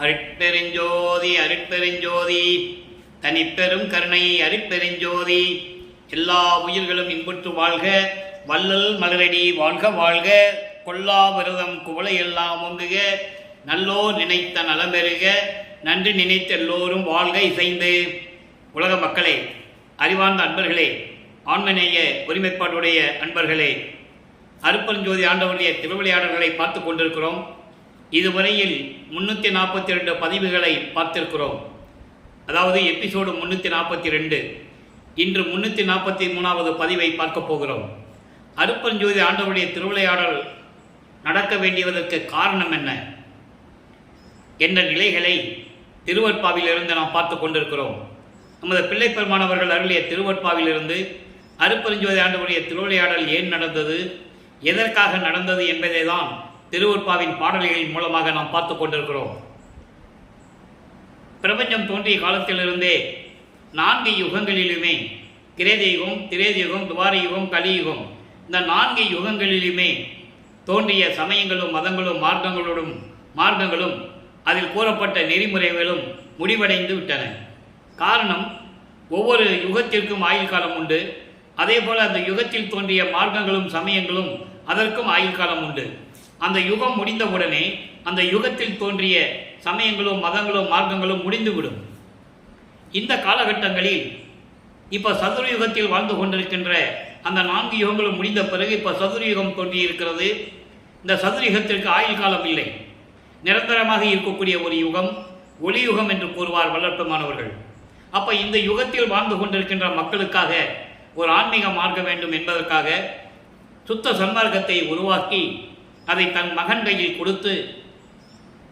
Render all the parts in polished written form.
அருட்பெருஞ்சோதி அருட்பெருஞ்சோதி தனிப்பெரும் கருணை அருட்பெருஞ்சோதி. எல்லா உயிர்களும் இன்புற்று வாழ்க, வள்ளல் மலரடி வாழ்க வாழ்க. கொல்லா விரதம் குவளை எல்லாம் ஒங்குக, நல்லோர் நினைத்த நலம்பெறுக. நன்றி நினைத்த எல்லோரும் வாழ்க இசைந்து. உலக மக்களே, அறிவார்ந்த அன்பர்களே, ஆன்மநேய ஒருமைப்பாடுடைய அன்பர்களே, அருட்பெருஞ்சோதி ஆண்டவருடைய திருவிளையாடல்களை பார்த்து கொண்டிருக்கிறோம். இதுவரையில் 342 பதிவுகளை பார்த்திருக்கிறோம். அதாவது எபிசோடு 342. இன்று 343வது பதிவை பார்க்க போகிறோம். அருட்பெருஞ்சோதி ஆண்டவருடைய திருவிளையாடல் நடக்க வேண்டியதற்கு காரணம் என்ன என்ற நிலைகளை திருவற்பாவிலிருந்து நாம் பார்த்து கொண்டிருக்கிறோம். நமது பிள்ளை பெருமானவர்கள் அருளிய திருவற்பாவிலிருந்து அருட்பெருஞ்சோதி ஆண்டவருடைய திருவிளையாடல் ஏன் நடந்தது, எதற்காக நடந்தது என்பதை தான் திருவற்பாவின் பாடல்களின் மூலமாக நாம் பார்த்து கொண்டிருக்கிறோம். பிரபஞ்சம் தோன்றிய காலத்திலிருந்தே 4 யுகங்களிலுமே, கிரேதயுகம், திரேதயுகம், துவார யுகம், கலியுகம், இந்த 4 யுகங்களிலுமே தோன்றிய சமயங்களும் மதங்களும் மார்க்கங்களும் அதில் கூறப்பட்ட நெறிமுறைகளும் முடிவடைந்து விட்டன. காரணம், ஒவ்வொரு யுகத்திற்கும் ஆயுள் காலம் உண்டு. அதே போல அந்த யுகத்தில் தோன்றிய மார்க்கங்களும் சமயங்களும் அதற்கும் ஆயுள் காலம் உண்டு. அந்த யுகம் முடிந்தவுடனே அந்த யுகத்தில் தோன்றிய சமயங்களும் மதங்களும் மார்க்கங்களும் முடிந்துவிடும். இந்த காலகட்டங்களில் இப்போ சதுரயுகத்தில் வாழ்ந்து கொண்டிருக்கின்ற அந்த 4 யுகங்களும் முடிந்த பிறகு இப்போ சதுரயுகம் தோன்றியிருக்கிறது. இந்த சதுரயுகத்திற்கு ஆயுள் காலம் இல்லை, நிரந்தரமாக இருக்கக்கூடிய ஒரு யுகம் ஒளியுகம் என்று கூறுவார் வளர்ப்பமானவர்கள். அப்போ இந்த யுகத்தில் வாழ்ந்து கொண்டிருக்கின்ற மக்களுக்காக ஒரு ஆன்மீக மார்க்க வேண்டும் என்பதற்காக சுத்த சன்மார்க்கத்தை உருவாக்கி அதை தன் மகன் கையில் கொடுத்து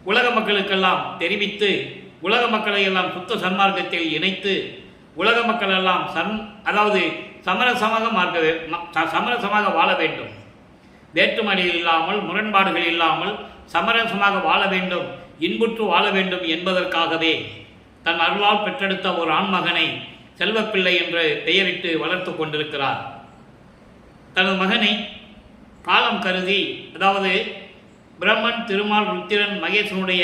உலக மக்களுக்கெல்லாம் தெரிவித்து, உலக மக்களை எல்லாம் சுத்த சன்மார்க்கத்தில் இணைத்து, உலக மக்கள் எல்லாம் சமரசமாக வாழ வேண்டும், வேற்றுமணிகள் இல்லாமல், முரண்பாடுகள் இல்லாமல் சமரசமாக வாழ வேண்டும், இன்புற்று வாழ வேண்டும் என்பதற்காகவே தன் அருளால் பெற்றெடுத்த ஒரு ஆண்மகனை செல்வப்பிள்ளை என்று பெயரிட்டு வளர்த்து கொண்டிருக்கிறார். தனது மகனை காலம் கருதி, அதாவது பிரம்மன், திருமால், ருத்திரன், மகேசனுடைய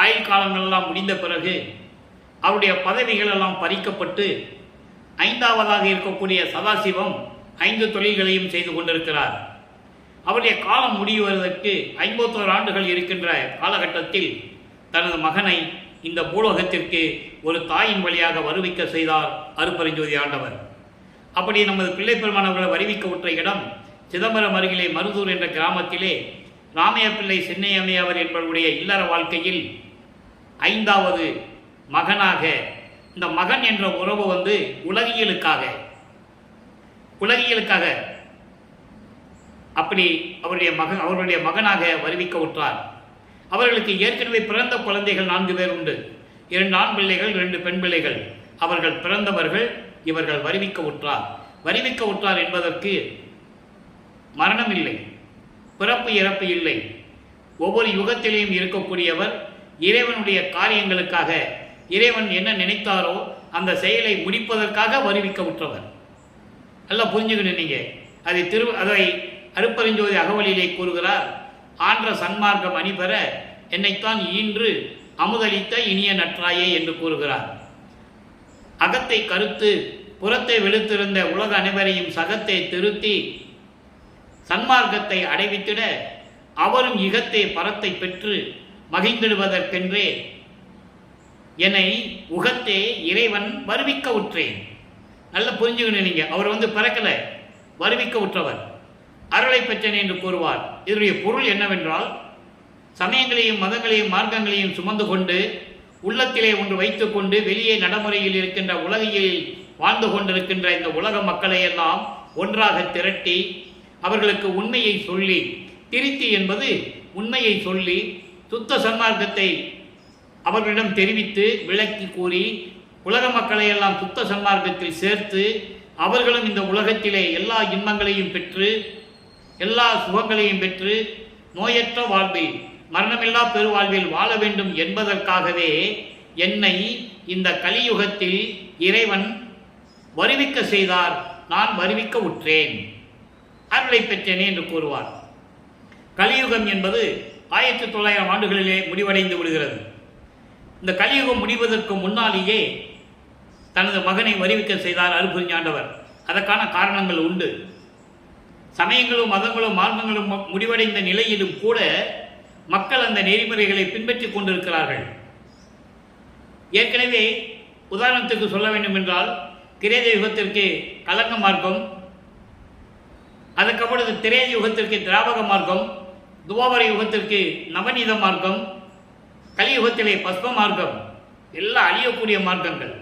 ஆயுள் காலங்களெல்லாம் முடிந்த பிறகு அவருடைய பதவிகள் எல்லாம் பறிக்கப்பட்டு 5ஆவதாக இருக்கக்கூடிய சதாசிவம் 5 தொழில்களையும் செய்து கொண்டிருக்கிறார். அவருடைய காலம் முடிவதற்கு 51 ஆண்டுகள் இருக்கின்ற காலகட்டத்தில் தனது மகனை இந்த பூலோகத்திற்கு ஒரு தாயின் வழியாக வருவிக்க செய்தார் அருட்பெருஞ்சோதி ஆண்டவர். அப்படி நமது பிள்ளை பெருமானவர்களை வருவிக்க விட்ட இடம் சிதம்பரம் அருகிலே மருதூர் என்ற கிராமத்திலே ராமைய பிள்ளை சின்னையம்மையவர் என்பவருடைய இல்லற வாழ்க்கையில் 5வது மகனாக, இந்த மகன் என்ற உறவு உலகியலுக்காக அப்படி அவருடைய மகனாக வருவிக்க விட்டார். அவர்களுக்கு ஏற்கனவே பிறந்த குழந்தைகள் 4 பேர் உண்டு. 2 ஆண் பிள்ளைகள், 2 பெண் பிள்ளைகள். அவர்கள் பிறந்தவர்கள். இவர்கள் வருவிக்க விட்டார் என்பதற்கு மரணம் இல்லை, பிறப்பு இறப்பு இல்லை. ஒவ்வொரு யுகத்திலேயும் இருக்கக்கூடியவர் இறைவனுடைய காரியங்களுக்காக, இறைவன் என்ன நினைத்தாரோ அந்த செயலை முடிப்பதற்காக வருவிக்க விட்டவர். நல்லா புரிஞ்சுக்கணும் நீங்க. அதை அருட்பெருஞ்சோதி அகவலிலே கூறுகிறார். ஆன்ற சன்மார்க்கம் அணிபெற என்னைத்தான் ஈன்று அமுதளித்த இனிய நற்றாயே என்று கூறுகிறார். அகத்தை கருத்து புறத்தை வெளுத்திருந்த உலக அனைவரையும் சகத்தை திருத்தி சன்மார்க்கத்தை அடைவித்திட அவரும் இகத்தை பரத்தை பெற்று மகிழ்ந்திடுவதற்கென்றே என்னை உகத்தே இறைவன் வருவிக்க உற்றேன். நல்லா புரிஞ்சுக்கணும் நீங்க. அவர் பிறக்கல, வருவிக்க உற்றவர், அருளை பெற்றேன் என்று கூறுவார். இதனுடைய பொருள் என்னவென்றால், சமயங்களையும் மதங்களையும் மார்க்கங்களையும் சுமந்து கொண்டு உள்ளத்திலே ஒன்று வைத்துக்கொண்டு வெளியே நடைமுறையில் இருக்கின்ற உலகில் வாழ்ந்து கொண்டிருக்கின்ற இந்த உலக மக்களை எல்லாம் ஒன்றாக திரட்டி அவர்களுக்கு உண்மையை சொல்லி, திருத்தி என்பது உண்மையை சொல்லி சுத்த சன்மார்க்கத்தை அவர்களிடம் தெரிவித்து விளக்கி கூறி உலக மக்களை எல்லாம் சுத்த சன்மார்க்கத்தில் சேர்த்து அவர்களும் இந்த உலகத்திலே எல்லா இன்பங்களையும் பெற்று எல்லா சுகங்களையும் பெற்று நோயற்ற வாழ்வில், மரணமில்லா பெருவாழ்வில் வாழ வேண்டும் என்பதற்காகவே என்னை இந்த கலியுகத்தில் இறைவன் வருவிக்க செய்தார். நான் வருவிக்க உற்றேன், அருளை பெற்றேனே என்று கூறுவார். கலியுகம் என்பது 1900 ஆண்டுகளிலே முடிவடைந்து விடுகிறது. இந்த கலியுகம் முடிவதற்கு முன்னாலேயே தனது மகனை வருவிக்க செய்தார் அருட்பெருஞ்ஞாண்டவர். அதற்கான காரணங்கள் உண்டு. சமயங்களும் மதங்களும் மார்க்கங்களும் முடிவடைந்த நிலையிலும் கூட மக்கள் அந்த நெறிமுறைகளை பின்பற்றி கொண்டிருக்கிறார்கள். ஏற்கனவே உதாரணத்துக்கு சொல்ல வேண்டும் என்றால், கிரேத யுகத்திற்கு கலங்க மார்க்கம், அதுக்கப்புறம் திரேத யுகத்திற்கு திராவக மார்க்கம், துவாபர யுகத்திற்கு நவநீத மார்க்கம், கலியுகத்திலே பஸ்ம மார்க்கம், எல்லாம் அழியக்கூடிய மார்க்கங்கள்.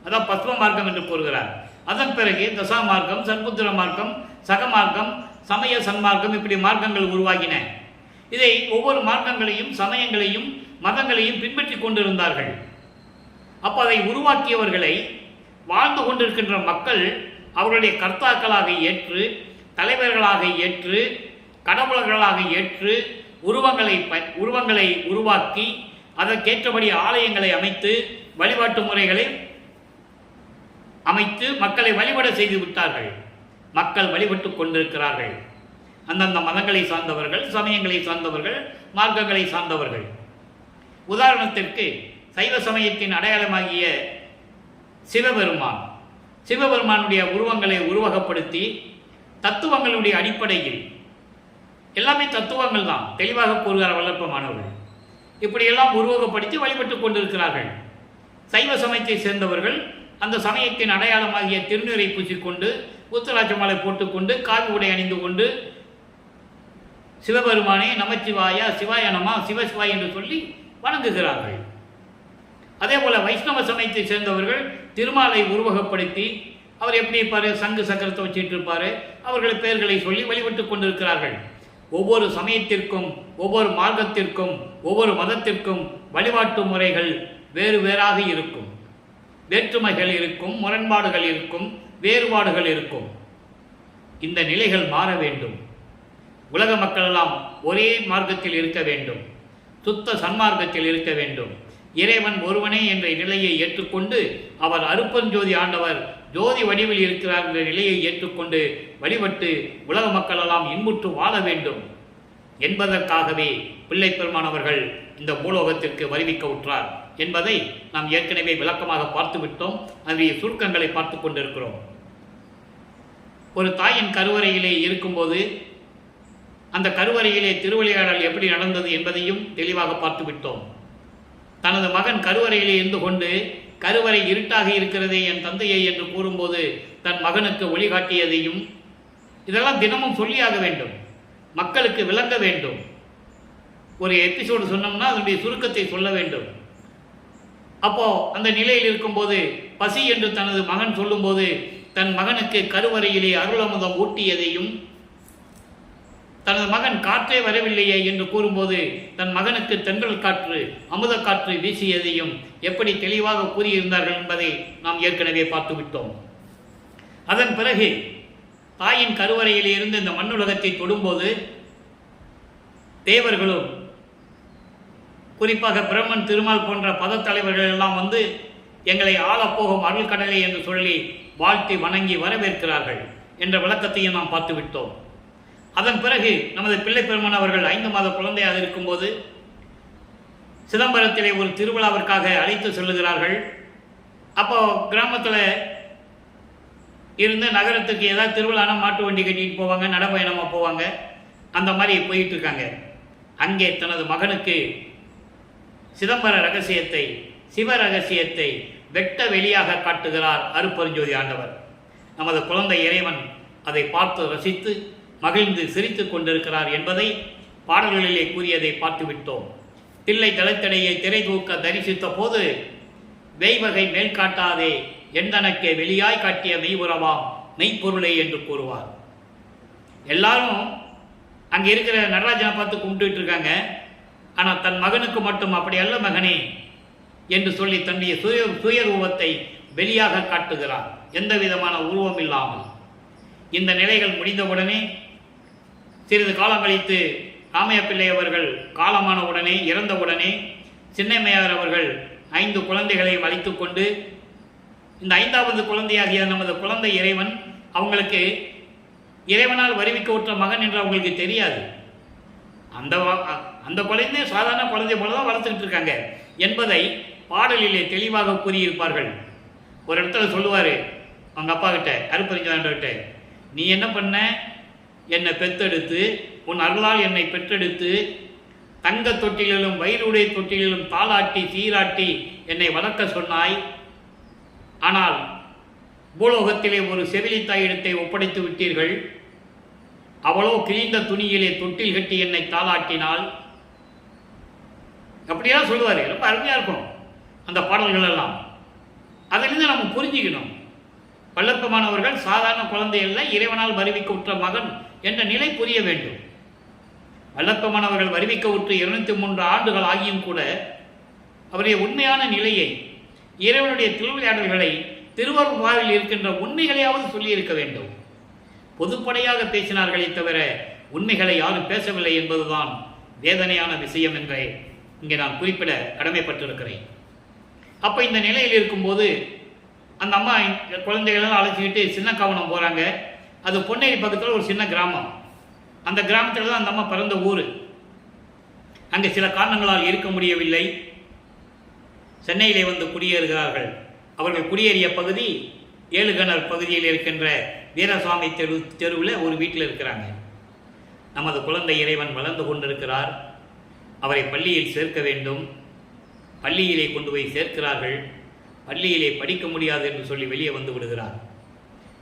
அதான் பஸ்ம மார்க்கம் என்று கூறுகிறார். அதன் பிறகு தசா மார்க்கம், சர்புத்திர மார்க்கம், சகமார்க்கம், சமய சன்மார்க்கம், இப்படி மார்க்கங்கள் உருவாகின. இதை ஒவ்வொரு மார்க்கங்களையும் சமயங்களையும் மதங்களையும் பின்பற்றி கொண்டிருந்தார்கள். அப்போ அதை உருவாக்கியவர்களை வாழ்ந்து கொண்டிருக்கின்ற மக்கள் அவர்களுடைய கர்த்தாக்களாக ஏற்று, தலைவர்களாக ஏற்று, கடவுளர்களாக ஏற்று, உருவங்களை உருவாக்கி அதற்கேற்றபடி ஆலயங்களை அமைத்து வழிபாட்டு முறைகளை அமைத்து மக்களை வழிபட செய்து விட்டார்கள். மக்கள் வழிபட்டு கொண்டிருக்கிறார்கள். அந்தந்த மதங்களை சார்ந்தவர்கள், சமயங்களை சார்ந்தவர்கள், மார்க்கங்களை சார்ந்தவர்கள். உதாரணத்திற்கு சைவ சமயத்தின் அடையாளமாகிய சிவபெருமானுடைய உருவங்களை உருவகப்படுத்தி தத்துவங்களுடைய அடிப்படையில், எல்லாமே தத்துவங்கள் தான், தெளிவாக கூறுகிற வல்லற்பமானவர்கள் இப்படியெல்லாம் உருவகப்படுத்தி வழிபட்டு கொண்டிருக்கிறார்கள். சைவ சமயத்தை சேர்ந்தவர்கள் அந்த சமயத்தின் அடையாளமாகிய திருநீரை பூசிக்கொண்டு, உத்தராட்ச மாலை போட்டுக்கொண்டு, காவி உடை அணிந்து கொண்டு சிவபெருமானே நமச்சிவாயா, சிவாய நம, சிவசிவாய் என்று சொல்லி வணங்குகிறார்கள். அதே போல வைஷ்ணவ சமயத்தை சேர்ந்தவர்கள் திருமாலை உருவகப்படுத்தி, அவர் எப்படி இருப்பார், சங்கு சக்கரத்தை வச்சுட்டு இருப்பார், அவர்கள் பெயர்களை சொல்லி வழிபட்டு கொண்டிருக்கிறார்கள். ஒவ்வொரு சமயத்திற்கும், ஒவ்வொரு மார்க்கத்திற்கும், ஒவ்வொரு மதத்திற்கும் வழிபாட்டு முறைகள் வேறு வேறாக இருக்கும். வேற்றுமைகள் இருக்கும், முரண்பாடுகள் இருக்கும், வேறுபாடுகள் இருக்கும். இந்த நிலைகள் மாற வேண்டும். உலக மக்களெல்லாம் ஒரே மார்க்கத்தில் இருக்க வேண்டும், சுத்த சன்மார்க்கத்தில் இருக்க வேண்டும். இறைவன் ஒருவனே என்ற நிலையை ஏற்றுக்கொண்டு, அவர் அருப்பஞ்சோதி ஆண்டவர் ஜோதி வடிவில் இருக்கிறார் என்ற நிலையை ஏற்றுக்கொண்டு வழிபட்டு உலக மக்களெல்லாம் இன்புற்று வாழ வேண்டும் என்பதற்காகவே பிள்ளை பெருமானவர்கள் இந்த பூலோகத்திற்கு வருவிக்க உற்றார் என்பதை நாம் ஏற்கனவே விளக்கமாக பார்த்துவிட்டோம். அதனுடைய சுருக்கங்களை பார்த்து கொண்டிருக்கிறோம். ஒரு தாயின் கருவறையிலே இருக்கும்போது அந்த கருவறையிலே திருவிளையாடல் எப்படி நடந்தது என்பதையும் தெளிவாக பார்த்துவிட்டோம். தனது மகன் கருவறையிலே இருந்து கொண்டு, கருவறை இருட்டாக இருக்கிறதே என் தந்தையை என்று கூறும்போது தன் மகனுக்கு வழிகாட்டியதையும், இதெல்லாம் தினமும் சொல்லியாக வேண்டும், மக்களுக்கு விளங்க வேண்டும். ஒரு எபிசோடு சொன்னோம்னா அதனுடைய சுருக்கத்தை சொல்ல வேண்டும். அப்போ அந்த நிலையில் இருக்கும்போது பசி என்று தனது மகன் சொல்லும்போது தன் மகனுக்கு கருவறையிலே அருளமுதம் ஊட்டியதையும், தனது மகன் காற்றே வரவில்லையே என்று கூறும்போது தன் மகனுக்கு தென்றல் காற்று, அமுத காற்று வீசியதையும் எப்படி தெளிவாக கூறியிருந்தார்கள் என்பதை நாம் ஏற்கனவே பார்த்துவிட்டோம். அதன் பிறகு தாயின் கருவறையிலே இருந்து இந்த மண்ணுலகத்தை தொடும்போது தேவர்களும், குறிப்பாக பிரம்மன், திருமால் போன்ற பதத்தலைவர்கள் எல்லாம் வந்து எங்களை ஆளப்போகும் அருள் கடலை என்று சொல்லி வாழ்த்தி வணங்கி வரவேற்கிறார்கள் என்ற விளக்கத்தையும் நாம் பார்த்துவிட்டோம். அதன் பிறகு நமது பிள்ளை பெருமான் அவர்கள் 5 மாத குழந்தையாக இருக்கும்போது சிதம்பரத்திலே ஒரு திருவிழாவிற்காக அழைத்து செல்லுகிறார்கள். அப்போ கிராமத்தில் இருந்து நகரத்துக்கு ஏதாவது திருவிழானா மாட்டு வண்டி கட்டிட்டு போவாங்க, நடைபயணமாக போவாங்க, அந்த மாதிரி போயிட்டு இருக்காங்க. அங்கே தனது மகனுக்கு சிதம்பர ரகசியத்தை, சிவ ரகசியத்தை வெட்ட வெளியாக காட்டுகிறார் அருட்பெருஞ்சோதி ஆண்டவர். நமது குழந்தை இறைவன் அதை பார்த்து ரசித்து மகிழ்ந்து சிரித்து கொண்டிருக்கிறார் என்பதை பாடல்களிலே கூறியதை பார்த்துவிட்டோம். தில்லை தளத்தடையை திரை தூக்க தரிசித்த போது வெய்வகை மேல் காட்டாதே எந்தனக்கே வெளியாய் காட்டிய மெய்வுறவாம் மெய்ப்பொருளை என்று கூறுவார். எல்லாரும் அங்கே இருக்கிற நடராஜனை பார்த்து கும்பிட்டு இருக்காங்க. ஆனால் தன் மகனுக்கு மட்டும் அப்படி அல்ல மகனே என்று சொல்லி தன்னுடைய சுயரூபத்தை வெளியாக காட்டுகிறார், எந்த விதமான உருவம் இல்லாமல். இந்த நிலைகள் முடிந்தவுடனே சிறிது காலம் கழித்து ராமைய பிள்ளை அவர்கள் காலமான உடனே, இறந்தவுடனே சின்னம்மையார் அவர்கள் 5 குழந்தைகளை அழைத்து கொண்டு, இந்த 5வது குழந்தையாகிய நமது குழந்தை இறைவன் அவங்களுக்கு இறைவனால் வருவிக்க உற்ற மகன் என்று அவங்களுக்கு தெரியாது. அந்த குழந்தைய சாதாரண குழந்தை போல தான் வளர்த்துக்கிட்டு இருக்காங்க என்பதை பாடலிலே தெளிவாக கூறியிருப்பார்கள். ஒரு இடத்துல சொல்லுவார் அவங்க அப்பா கிட்ட, அருப்பறிஞ்சாண்டவர்கிட்ட, நீ என்ன பண்ண, என்னை பெத்தெடுத்து உன் அருளால் என்னை பெற்றெடுத்து தங்க தொட்டிலும் வயிறுடைய தொட்டிலும் தாளாட்டி சீராட்டி என்னை வளர்க்க சொன்னாய். ஆனால் பூலோகத்திலே ஒரு செவிலித்தாயிடத்தை ஒப்படைத்து விட்டீர்கள். அவளோ கிழிந்த துணியிலே தொட்டில் கட்டி என்னை தாளாட்டினாள். அப்படியெல்லாம் சொல்லுவார். ரொம்ப அருமையாக இருக்கும் அந்த பாடல்கள் எல்லாம். அதிலிருந்து நம்ம புரிஞ்சுக்கணும், வல்லப்பமானவர்கள் சாதாரண குழந்தை அல்ல, இறைவனால் வருவிக்க உற்ற மகன் என்ற நிலை புரிய வேண்டும். வல்லப்பமானவர்கள் வருவிக்க உற்று 203 ஆண்டுகள் ஆகியும் கூட அவருடைய உண்மையான நிலையை, இறைவனுடைய திருவிளையாடல்களை, திருவருள்வாவில் இருக்கின்ற உண்மைகளையாவது சொல்லியிருக்க வேண்டும். பொதுப்படையாக பேசினார்களே தவிர உண்மைகளை யாரும் பேசவில்லை என்பதுதான் வேதனையான விஷயம் என்றே இங்கே நான் குறிப்பிட கடமைப்பட்டிருக்கிறேன். அப்போ இந்த நிலையில் இருக்கும்போது அந்த அம்மா குழந்தைகளெல்லாம் அழைச்சிக்கிட்டு சின்ன காவனம் போகிறாங்க. அது பொன்னேரி பக்கத்தில் ஒரு சின்ன கிராமம். அந்த கிராமத்தில் தான் அந்த அம்மா பிறந்த ஊர். அங்கே சில காரணங்களால் இருக்க முடியவில்லை. சென்னையிலே வந்து குடியேறுகிறார்கள். அவர்கள் குடியேறிய பகுதி ஏழுகணர் பகுதியில் இருக்கின்ற வீரசுவாமி தெருவில் ஒரு வீட்டில் இருக்கிறாங்க. நமது குழந்தை இறைவன் வளர்ந்து கொண்டிருக்கிறார், அவரை பள்ளியில் சேர்க்க வேண்டும். பள்ளியிலே கொண்டு போய் சேர்க்கிறார்கள். பள்ளியிலே படிக்க முடியாது என்று சொல்லி வெளியே வந்து விடுகிறார்.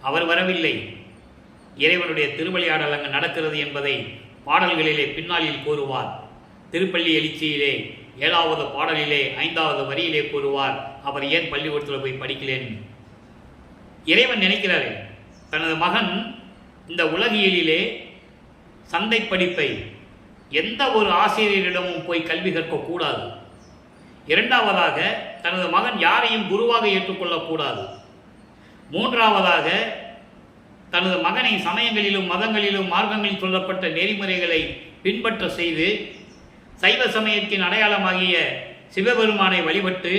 அவர் வரவில்லை. இறைவனுடைய திருவிளையாடல் அங்கு நடக்கிறது என்பதை பாடல்களிலே பின்னாளில் கூறுவார். திருப்பள்ளி எழுச்சியிலே 7வது பாடலிலே 5வது வரியிலே கூறுவார், அவர் ஏன் பள்ளிக்கூடத்தில் போய் படிக்கலேன்னு. இறைவன் நினைக்கிறாரு, தனது மகன் இந்த உலகியலிலே சந்தை படிப்பை எந்த ஒரு ஆசிரியரிடமும் போய் கல்வி கற்கக்கூடாது. 2வதாக தனது மகன் யாரையும் குருவாக ஏற்றுக்கொள்ளக்கூடாது. 3வதாக தனது மகனை சமயங்களிலும் மதங்களிலும் மார்க்கங்களில் சொல்லப்பட்ட நெறிமுறைகளை பின்பற்ற செய்து சைவ சமயத்தின் அடையாளமாகிய சிவபெருமானை வழிபட்டு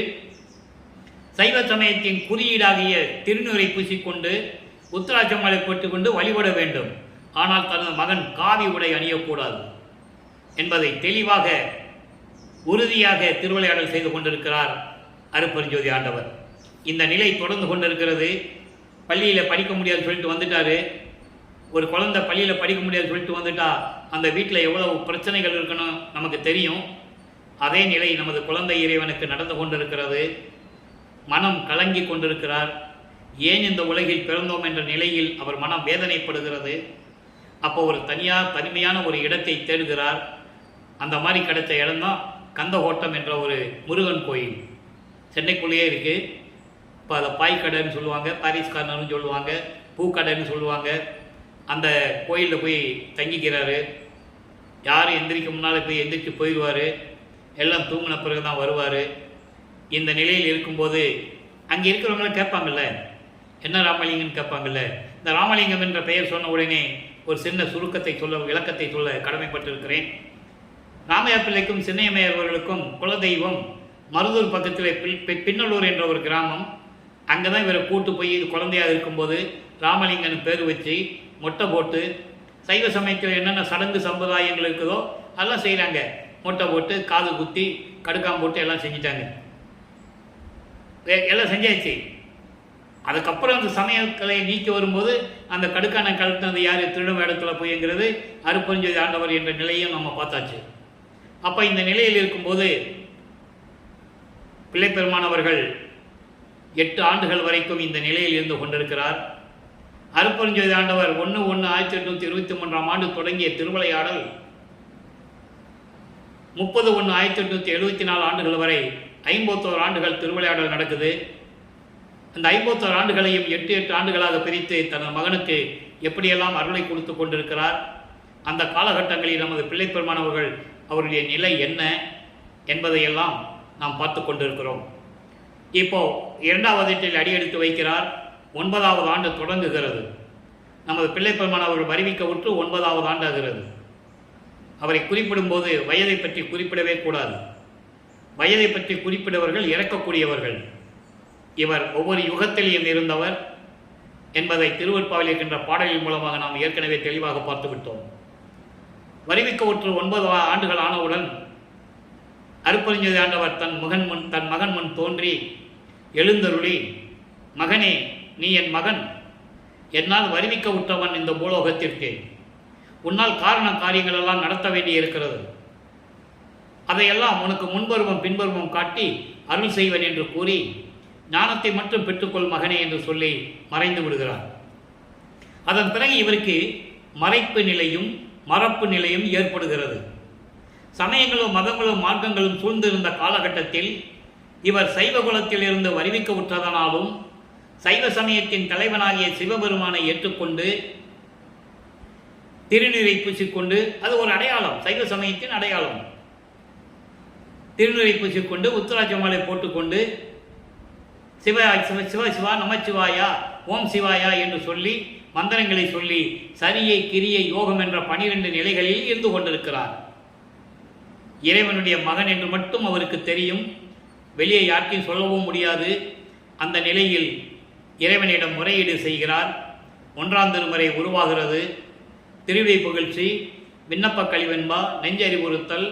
சைவ சமயத்தின் குறியீடாகிய திருநூரை பூசிக்கொண்டு உத்தராட்சமலை போட்டுக்கொண்டு வழிபட வேண்டும். ஆனால் தனது மகன் காவி உடை அணியக்கூடாது என்பதை தெளிவாக உறுதியாக திருவிளையாடல் செய்து கொண்டிருக்கிறார் அருட்பெருஞ்சோதி ஆண்டவர். இந்த நிலை தொடர்ந்து கொண்டிருக்கிறது. பள்ளியில் படிக்க முடியாதுன்னு சொல்லிட்டு வந்துட்டாரு. ஒரு குழந்தை பள்ளியில் படிக்க முடியாதுன்னு சொல்லிட்டு வந்துட்டா அந்த வீட்டில் எவ்வளவு பிரச்சனைகள் இருக்கணும் நமக்கு தெரியும். அதே நிலை நமது குழந்தை இறைவனுக்கு நடந்து கொண்டிருக்கிறது. மனம் கலங்கி கொண்டிருக்கிறார். ஏன் இந்த உலகில் பிறந்தோம் என்ற நிலையில் அவர் மனம் வேதனைப்படுகிறது. அப்போ ஒரு தனிமையான ஒரு இடத்தை தேடுகிறார். அந்த மாதிரி கிடைத்த இடம்தான் கந்தகோட்டம் என்ற ஒரு முருகன் கோயில். சென்னைக்குள்ளேயே இருக்குது. இப்போ அதை பாய்க்கடைன்னு சொல்லுவாங்க, பாரிஸ் கார்னர்னு சொல்லுவாங்க, பூக்கடைன்னு சொல்லுவாங்க. அந்த கோயிலில் போய் தங்கிக்கிறாரு. யாரும் எந்திரிக்க முன்னால் போய் எந்திரிச்சு போயிடுவார். எல்லாம் தூங்கின பிறகு தான் வருவார். இந்த நிலையில் இருக்கும்போது அங்கே இருக்கிறவங்கள கேட்பாங்கள்ல, என்ன ராமலிங்கன்னு கேட்பாங்கள்ல. இந்த ராமலிங்கம் என்ற பெயர் சொன்ன உடனே ஒரு சின்ன சுருக்கத்தை சொல்ல, விளக்கத்தை சொல்ல கடமைப்பட்டிருக்கிறேன். ராமையா பிள்ளைக்கும் சின்னையம்மையார் அவர்களுக்கும் குலதெய்வம் மருதூர் பக்கத்தில் பின்னலூர் என்ற ஒரு கிராமம். அங்கே தான் இவரை கூட்டு போய் இது குழந்தையாக இருக்கும்போது ராமலிங்கன்னு பேர் வச்சு மொட்டை போட்டு சைவ சமயத்தில் என்னென்ன சடங்கு சம்பிரதாயங்கள் இருக்குதோ அதெல்லாம் செய்கிறாங்க. மொட்டை போட்டு காது குத்தி கடுக்காம போட்டு எல்லாம் செஞ்சிட்டாங்க. எல்லாம் செஞ்சாச்சு. அதுக்கப்புறம் அந்த சமயக்கலையை நீக்கி வரும்போது அந்த கடுக்கான கழுத்தினது யார், திருடும் இடத்துல போய்ங்கிறது அருட்பெருஞ்சோதி ஆண்டவர் என்ற நிலையும் நம்ம பார்த்தாச்சு. அப்போ இந்த நிலையில் இருக்கும்போது பிள்ளைப்பெருமானவர்கள் 8 ஆண்டுகள் வரைக்கும் இந்த நிலையில் இருந்து கொண்டிருக்கிறார். அருட்பெருஞ்சோதி ஆண்டவர் 1/1/1823 ஆண்டு தொடங்கிய திருவிளையாடல் 30/1/1874 ஆண்டுகள் வரை 51 ஆண்டுகள் திருவிளையாடல் நடக்குது. அந்த 51 ஆண்டுகளையும் 8 ஆண்டுகளாக பிரித்து தனது மகனுக்கு எப்படியெல்லாம் அருளை கொடுத்து கொண்டிருக்கிறார். அந்த காலகட்டங்களில் நமது பிள்ளைப்பெருமானவர்கள் அவருடைய நிலை என்ன என்பதையெல்லாம் நாம் பார்த்து கொண்டிருக்கிறோம். இப்போ 2வது வீட்டில் அடியெடுத்து வைக்கிறார். 9வது ஆண்டு தொடங்குகிறது. நமது பிள்ளைப்பெருமானவர்கள் அறிவிக்க விட்டு 9வது ஆண்டாகிறது. அவரை குறிப்பிடும்போது வயதை பற்றி குறிப்பிடவே கூடாது. வயதை பற்றி குறிப்பிடுவர்கள் இறக்கக்கூடியவர்கள். இவர் ஒவ்வொரு யுகத்திலேயும் இருந்தவர் என்பதை திருவருட்பாவில் இருக்கின்ற பாடலின் மூலமாக நாம் ஏற்கனவே தெளிவாக பார்த்து விட்டோம். வருவிக்க ஒற்று 9 ஆண்டுகள் ஆனவுடன் அருட்பெருஞ்சோதி ஆண்டவர் தன் மகன் முன் தோன்றி எழுந்தருளி, மகனே, நீ என் மகன், என்னால் வருவிக்க உற்றவன் இந்த பூலோகத்திற்கு. உன்னால் காரண காரியங்கள் எல்லாம் நடத்த வேண்டி இருக்கிறது. அதையெல்லாம் உனக்கு முன்பருவம் பின்பருவம் காட்டி அருள் செய்வன் என்று கூறி, ஞானத்தை மட்டும் பெற்றுக்கொள் மகனே என்று சொல்லி மறைந்து விடுகிறார். அதன் பிறகு இவருக்கு மறைப்பு நிலையும் மறப்பு நிலையும் ஏற்படுகிறது. சமயங்களும் மதங்களும் மார்க்கங்களும் சூழ்ந்திருந்த காலகட்டத்தில் இவர் சைவ குலத்தில் இருந்து வருவிக்க உற்றதனாலும் சைவ சமயத்தின் தலைவனாகிய சிவபெருமானை ஏற்றுக்கொண்டு திருநீரை பூசிக்கொண்டு, அது ஒரு அடையாளம், சைவ சமயத்தின் அடையாளம். திருநீரை பூசிக்கொண்டு உத்தராட்ச மாலை போட்டுக்கொண்டு சிவ சிவ சிவா நமச்சிவாயா ஓம் சிவாயா என்று சொல்லி மந்திரங்களை சொல்லி சரியை கிரியை யோகம் என்ற 12 நிலைகளில் இருந்து கொண்டிருக்கிறார். இறைவனுடைய மகன் என்று மட்டும் அவருக்கு தெரியும், வெளியே யாருக்கும் சொல்லவும் முடியாது. அந்த நிலையில் இறைவனிடம் முறையீடு செய்கிறார். 1ஆம் திருமுறை உருவாகிறது. திருவிடை புகழ்ச்சி, விண்ணப்ப கழிவென்பா, நெஞ்சறிவுறுத்தல்,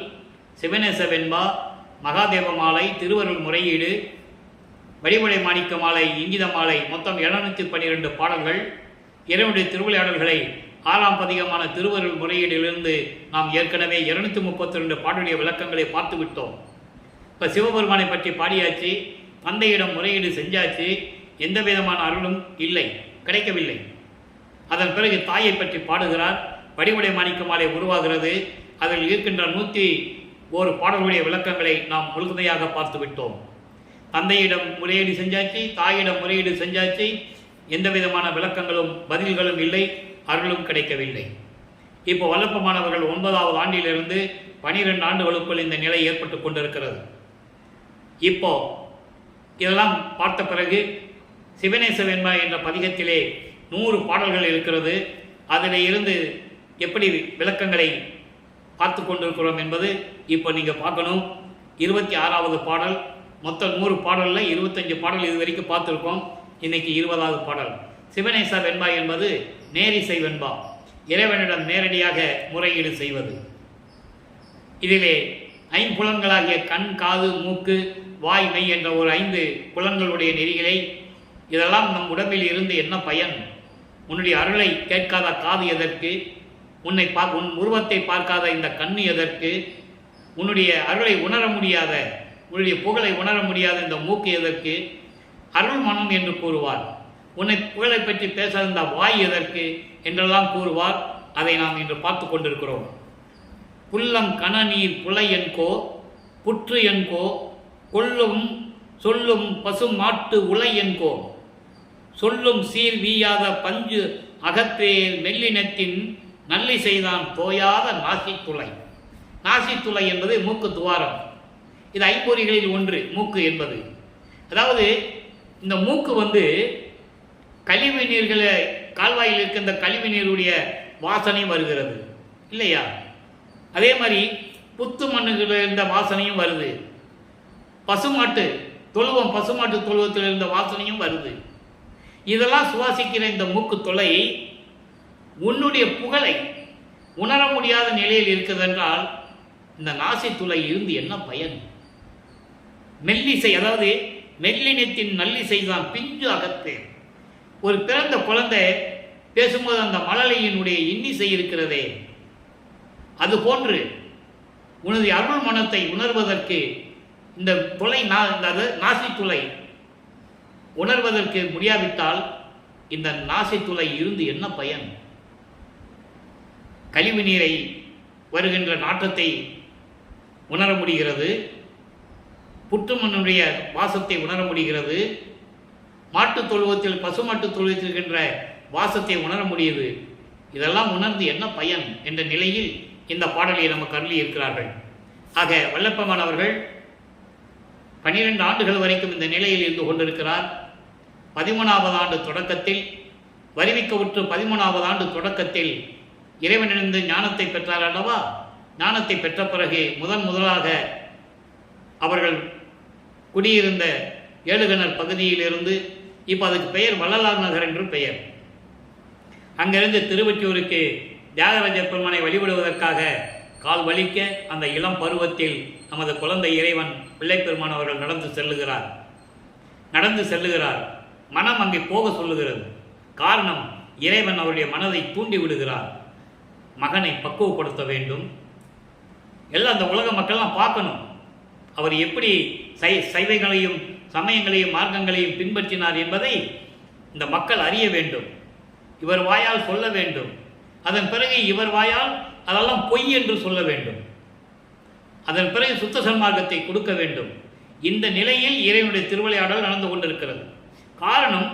சிவநேச வெண்பா, மகாதேவ மாலை, திருவருள் முறையீடு, வடிவடை மாணிக்க மாலை, இங்கித மாலை, மொத்தம் 712 பாடல்கள். இறைவனுடைய திருவிளையாடல்களை 6ஆம் பதிகமான திருவருள் முறையீடிலிருந்து நாம் ஏற்கனவே 232 பாடலுடைய விளக்கங்களை பார்த்து விட்டோம். இப்போ சிவபெருமானை பற்றி பாடியாச்சு, தந்தையிடம் முறையீடு செஞ்சாச்சு, எந்த விதமான அருளும் இல்லை, கிடைக்கவில்லை. அதன் பிறகு தாயை பற்றி பாடுகிறார். வடிவடை மாணிக்க மாலை உருவாகிறது. அதில் இருக்கின்ற 101 பாடல்களுடைய விளக்கங்களை நாம் முழுமையாக பார்த்து விட்டோம். தந்தையிடம் முறையீடு செஞ்சாச்சு, தாயிடம் முறையீடு செஞ்சாச்சு, எந்த விதமான விளக்கங்களும் பதில்களும் இல்லை, அருளும் கிடைக்கவில்லை. இப்போ வல்லப்பமானவர்கள் 9வது ஆண்டிலிருந்து 12 ஆண்டுகளுக்குள் இந்த நிலை ஏற்பட்டு கொண்டிருக்கிறது. இப்போ இதெல்லாம் பார்த்த பிறகு சிவநேச வெண்பா என்ற பதிகத்திலே 100 பாடல்கள் இருக்கிறது. அதில் இருந்து எப்படி விளக்கங்களை பார்த்து கொண்டிருக்கிறோம் என்பது இப்போ நீங்கள் பார்க்கணும். 26வது பாடல், மொத்தம் 100 பாடலில் 25 பாடல் இது வரைக்கும் பார்த்துருக்கோம். இன்னைக்கு 20வது பாடல். சிவநேச வெண்பா என்பது நேரிசை வெண்பா, இறைவனிடம் நேரடியாக முறையீடு செய்வது. இதிலே 5 புலன்களாகிய கண், காது, மூக்கு, வாய், மெய் என்ற ஒரு 5 புலன்களுடைய நெறிகளை, இதெல்லாம் நம் உடம்பில் இருந்து என்ன பயன்? உன்னுடைய அருளை கேட்காத காது எதற்கு? உன் உருவத்தை பார்க்காத இந்த கண்ணு எதற்கு? உன்னுடைய அருளை உணர முடியாத, உன்னுடைய புகழை உணர முடியாத இந்த மூக்கு எதற்கு? அருள் மனம் என்று கூறுவார். உன்னை புகழை பற்றி பேச இந்த வாய் எதற்கு என்றெல்லாம் கூறுவார். அதை நாம் இன்று பார்த்து கொண்டிருக்கிறோம். புல்லம் கணநீர் புலை என்கோ, புற்று என்கோ, கொல்லும் சொல்லும் பசும் மாட்டு உலை என்கோ, சொல்லும் சீர் வீயாத பஞ்சு அகத்தேர் மெல்லினத்தின் நல்லி செய்தான் தோயாத நாசித்துளை. நாசித்துளை என்பது மூக்கு துவாரம். இது ஐம்பொறிகளில் ஒன்று மூக்கு என்பது. அதாவது இந்த மூக்கு கழிவு நீர்களை, கால்வாயில் இருக்கின்ற கழிவு நீருடைய வாசனை வருகிறது இல்லையா? அதே மாதிரி புத்து மண்ணுகளில் இருந்த வாசனையும் வருது. பசுமாட்டு தொழுவத்தில் இருந்த வாசனையும் வருது. இதெல்லாம் சுவாசிக்கிற இந்த மூக்கு தொலை உன்னுடைய புகழை உணர முடியாத நிலையில் இருக்குதென்றால் இந்த நாசி துளை இருந்து என்ன பயன்? மெல்லிசை, அதாவது மெல்லினத்தின் நல்லிசை தான் பிஞ்சு அகத்தே. ஒரு பிறந்த குழந்தை பேசும்போது அந்த மழலையினுடைய இன்னிசை இருக்கிறதே, அதுபோன்று உனது அருள் மனத்தை உணர்வதற்கு இந்த துளை, நாசி துளை உணர்வதற்கு முடியாவிட்டால் இந்த நாசி துளை இருந்து என்ன பயன்? கழிவு நீரை வருகின்ற நாற்றத்தை உணர முடிகிறது, புற்றுமண்ணுடைய வாசத்தை உணர முடிகிறது, மாட்டுத் தொழுவத்தில் பசுமாட்டு தொழுவத்தில் இருக்கின்ற வாசத்தை உணர முடியுது. இதெல்லாம் உணர்ந்து என்ன பயன் என்ற நிலையில் இந்த பாடலை நமக்கு அருளி இருக்கிறார்கள். ஆக வல்லப்பமானவர்கள் 12 ஆண்டுகள் வரைக்கும் இந்த நிலையில் இருந்து கொண்டிருக்கிறார். 13வது ஆண்டு தொடக்கத்தில், வருவிக்க உற்று 13வது ஆண்டு தொடக்கத்தில் இறைவனிலிருந்து ஞானத்தை பெற்றார் அல்லவா? ஞானத்தை பெற்ற பிறகு முதலாக அவர்கள் குடியிருந்த ஏழுகணர் பகுதியிலிருந்து, இப்போ அதுக்கு பெயர் வள்ளலார் நகர் என்று பெயர், அங்கிருந்து திருவொற்றியூருக்கு தியாகராஜ பெருமானை வழிபடுவதற்காக கால் வலிக்க அந்த இளம் பருவத்தில் நமது குழந்தை இறைவன் பிள்ளை பெருமான் அவர்கள் நடந்து செல்லுகிறார். மனம் அங்கே போக சொல்லுகிறது. காரணம், இறைவன் அவருடைய மனதை தூண்டி விடுகிறார். மகனை பக்குவப்படுத்த வேண்டும். எல்லாம் அந்த உலக மக்கள்லாம் பார்க்கணும், அவர் எப்படி சைவைகளையும் சமயங்களையும் மார்க்கங்களையும் பின்பற்றினார் என்பதை இந்த மக்கள் அறிய வேண்டும். இவர் வாயால் சொல்ல வேண்டும். அதன் பிறகு இவர் வாயால் அதெல்லாம் பொய் என்று சொல்ல வேண்டும். அதன் பிறகு சுத்த சன்மார்க்கத்தை கொடுக்க வேண்டும். இந்த நிலையில் இறைவனுடைய திருவிளையாடல் நடந்து கொண்டிருக்கிறது. காரணம்,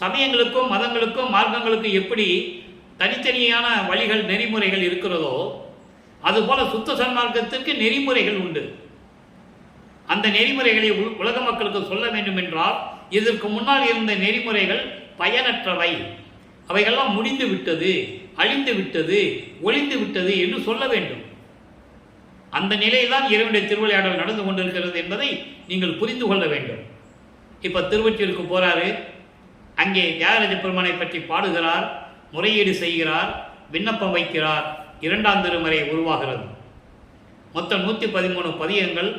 சமயங்களுக்கும் மதங்களுக்கும் மார்க்கங்களுக்கும் எப்படி தனித்தனியான வழிகள் நெறிமுறைகள் இருக்கிறதோ அதுபோல சுத்த சன்மார்க்கத்திற்கு நெறிமுறைகள் உண்டு. அந்த நெறிமுறைகளை உலக மக்களுக்கு சொல்ல வேண்டும் என்றால் இதற்கு முன்னால் இருந்த நெறிமுறைகள் பயனற்றவை, அவைகள்லாம் முடிந்து விட்டது, அழிந்து விட்டது, ஒளிந்து விட்டது என்று சொல்ல வேண்டும். அந்த நிலையில்தான் இறைவனுடைய திருவிளையாடல் நடந்து கொண்டிருக்கிறது என்பதை நீங்கள் புரிந்து கொள்ள வேண்டும். இப்போ திருவொற்றியூருக்கு போறாரு. அங்கே தியாகராஜ பெருமானை பற்றி பாடுகிறார், முறையீடு செய்கிறார், விண்ணப்பம் வைக்கிறார். 2ஆம் திருமறை உருவாகிறது. மொத்தம் 113 பதியங்கள்,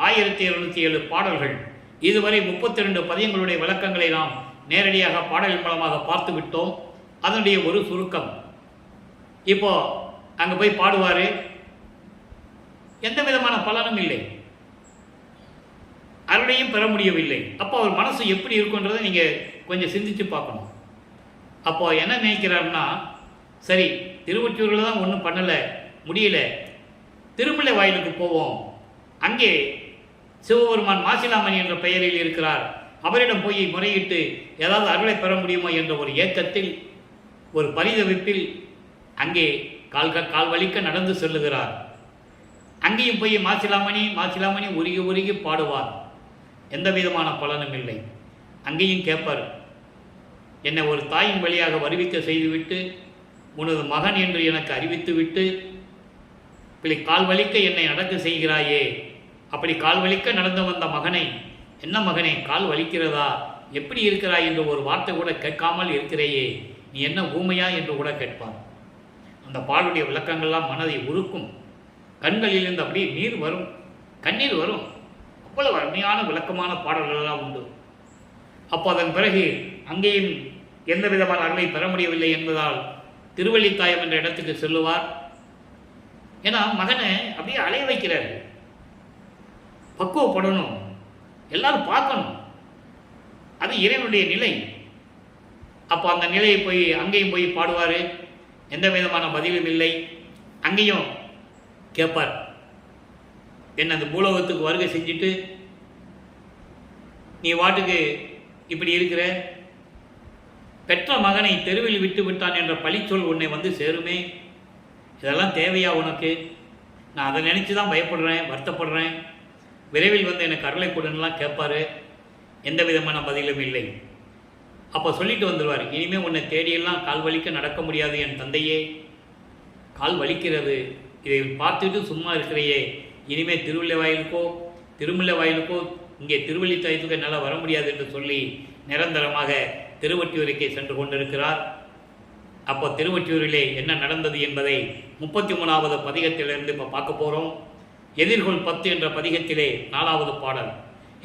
1207 பாடல்கள். இதுவரை 32 பதியங்களுடைய விளக்கங்களை நாம் நேரடியாக பாடலின் மூலமாக பார்த்து விட்டோம். அதனுடைய ஒரு சுருக்கம். இப்போ அங்கே போய் பாடுவார், எந்த விதமான பலனும் இல்லை, அருளையும் பெற முடியவில்லை. அப்போ அவர் மனசு எப்படி இருக்குன்றதை நீங்கள் கொஞ்சம் சிந்திச்சு பார்க்கணும். அப்போ என்ன நினைக்கிறாருன்னா, சரி திருவொற்றியூரில் தான் ஒன்றும் பண்ணலை, முடியல, திருமலை வாயிலுக்கு போவோம். அங்கே சிவபெருமான் மாசிலாமணி என்ற பெயரில் இருக்கிறார், அவரிடம் போய் முறையிட்டு ஏதாவது அருளை பெற முடியுமோ என்ற ஒரு ஏக்கத்தில், ஒரு பரிதவிப்பில் அங்கே கால் வலிக்க நடந்து செல்லுகிறார். அங்கேயும் போய் மாசிலாமணி உருகி உருகி பாடுவார். எந்த விதமான பலனும் இல்லை. அங்கேயும் கேட்பார், என்னை ஒரு தாயின் வழியாக வருவிக்க செய்துவிட்டு உனது மகன் என்று எனக்கு அறிவித்துவிட்டு இப்படி கால் வலிக்க என்னை நடக்க செய்கிறாயே, அப்படி கால் வலிக்க நடந்து வந்த மகனை, என்ன மகனே கால் வலிக்கிறதா, எப்படி இருக்கிறாய் என்று ஒரு வார்த்தை கூட கேட்காமல் இருக்கிறையே, நீ என்ன ஊமையா என்று கூட கேட்பார். அந்த பாலுடைய விளக்கங்கள்லாம் மனதை உருக்கும். கண்களிலிருந்து அப்படியே நீர் வரும், கண்ணீர் வரும். அவ்வளவு அருமையான விளக்கமான பாடல்களெல்லாம் உண்டு. அப்போ அதன் பிறகு அங்கேயும் எந்த விதமான அருளை பெற முடியவில்லை என்பதால் திருவள்ளித்தாயம் என்ற இடத்துக்கு செல்லுவார். ஏன்னா மகனை அப்படியே அலைய வைக்கிறார், பக்குவப்படணும், எல்லாரும் பார்க்கணும், அது இறைவனுடைய நிலை. அப்போ அந்த நிலையை போய் அங்கேயும் போய் பாடுவார். எந்த விதமான பதிலும் இல்லை. அங்கேயும் கேட்பார், என்ன அந்த பூலோகத்துக்கு வருகை செஞ்சுட்டு நீ வாட்டுக்கு இப்படி இருக்கிற, பெற்ற மகனை தெருவில் விட்டு விட்டான் என்ற பழிச்சொல் உன்னை வந்து சேருமே, இதெல்லாம் தேவையா உனக்கு? நான் அதை நினச்சி தான் பயப்படுறேன், வருத்தப்படுறேன், விரைவில் வந்து எனக்கு அருளை கொடுன்னுலாம் கேட்பார். எந்த விதமான பதிலும் இல்லை. அப்போ சொல்லிட்டு வந்துடுவார், இனிமேல் உன்னை தேடியெல்லாம் கால் வலிக்க நடக்க முடியாது என் தந்தையே, கால் வலிக்கிறது, இதை பார்த்துட்டு சும்மா இருக்கிறையே, இனிமேல் திருமுல்லை வாயிலுக்கோ இங்கே திருவள்ளித்தாயத்துக்கு என்னால் வர முடியாது என்று சொல்லி நிரந்தரமாக திருவொற்றியூருக்கே சென்று கொண்டிருக்கிறார். அப்போ திருவொற்றியூரிலே என்ன நடந்தது என்பதை 33வது பதிகத்திலிருந்து இப்போ பார்க்க போகிறோம். எதிர்கொள் 10 என்ற பதிகத்திலே 4வது பாடல்.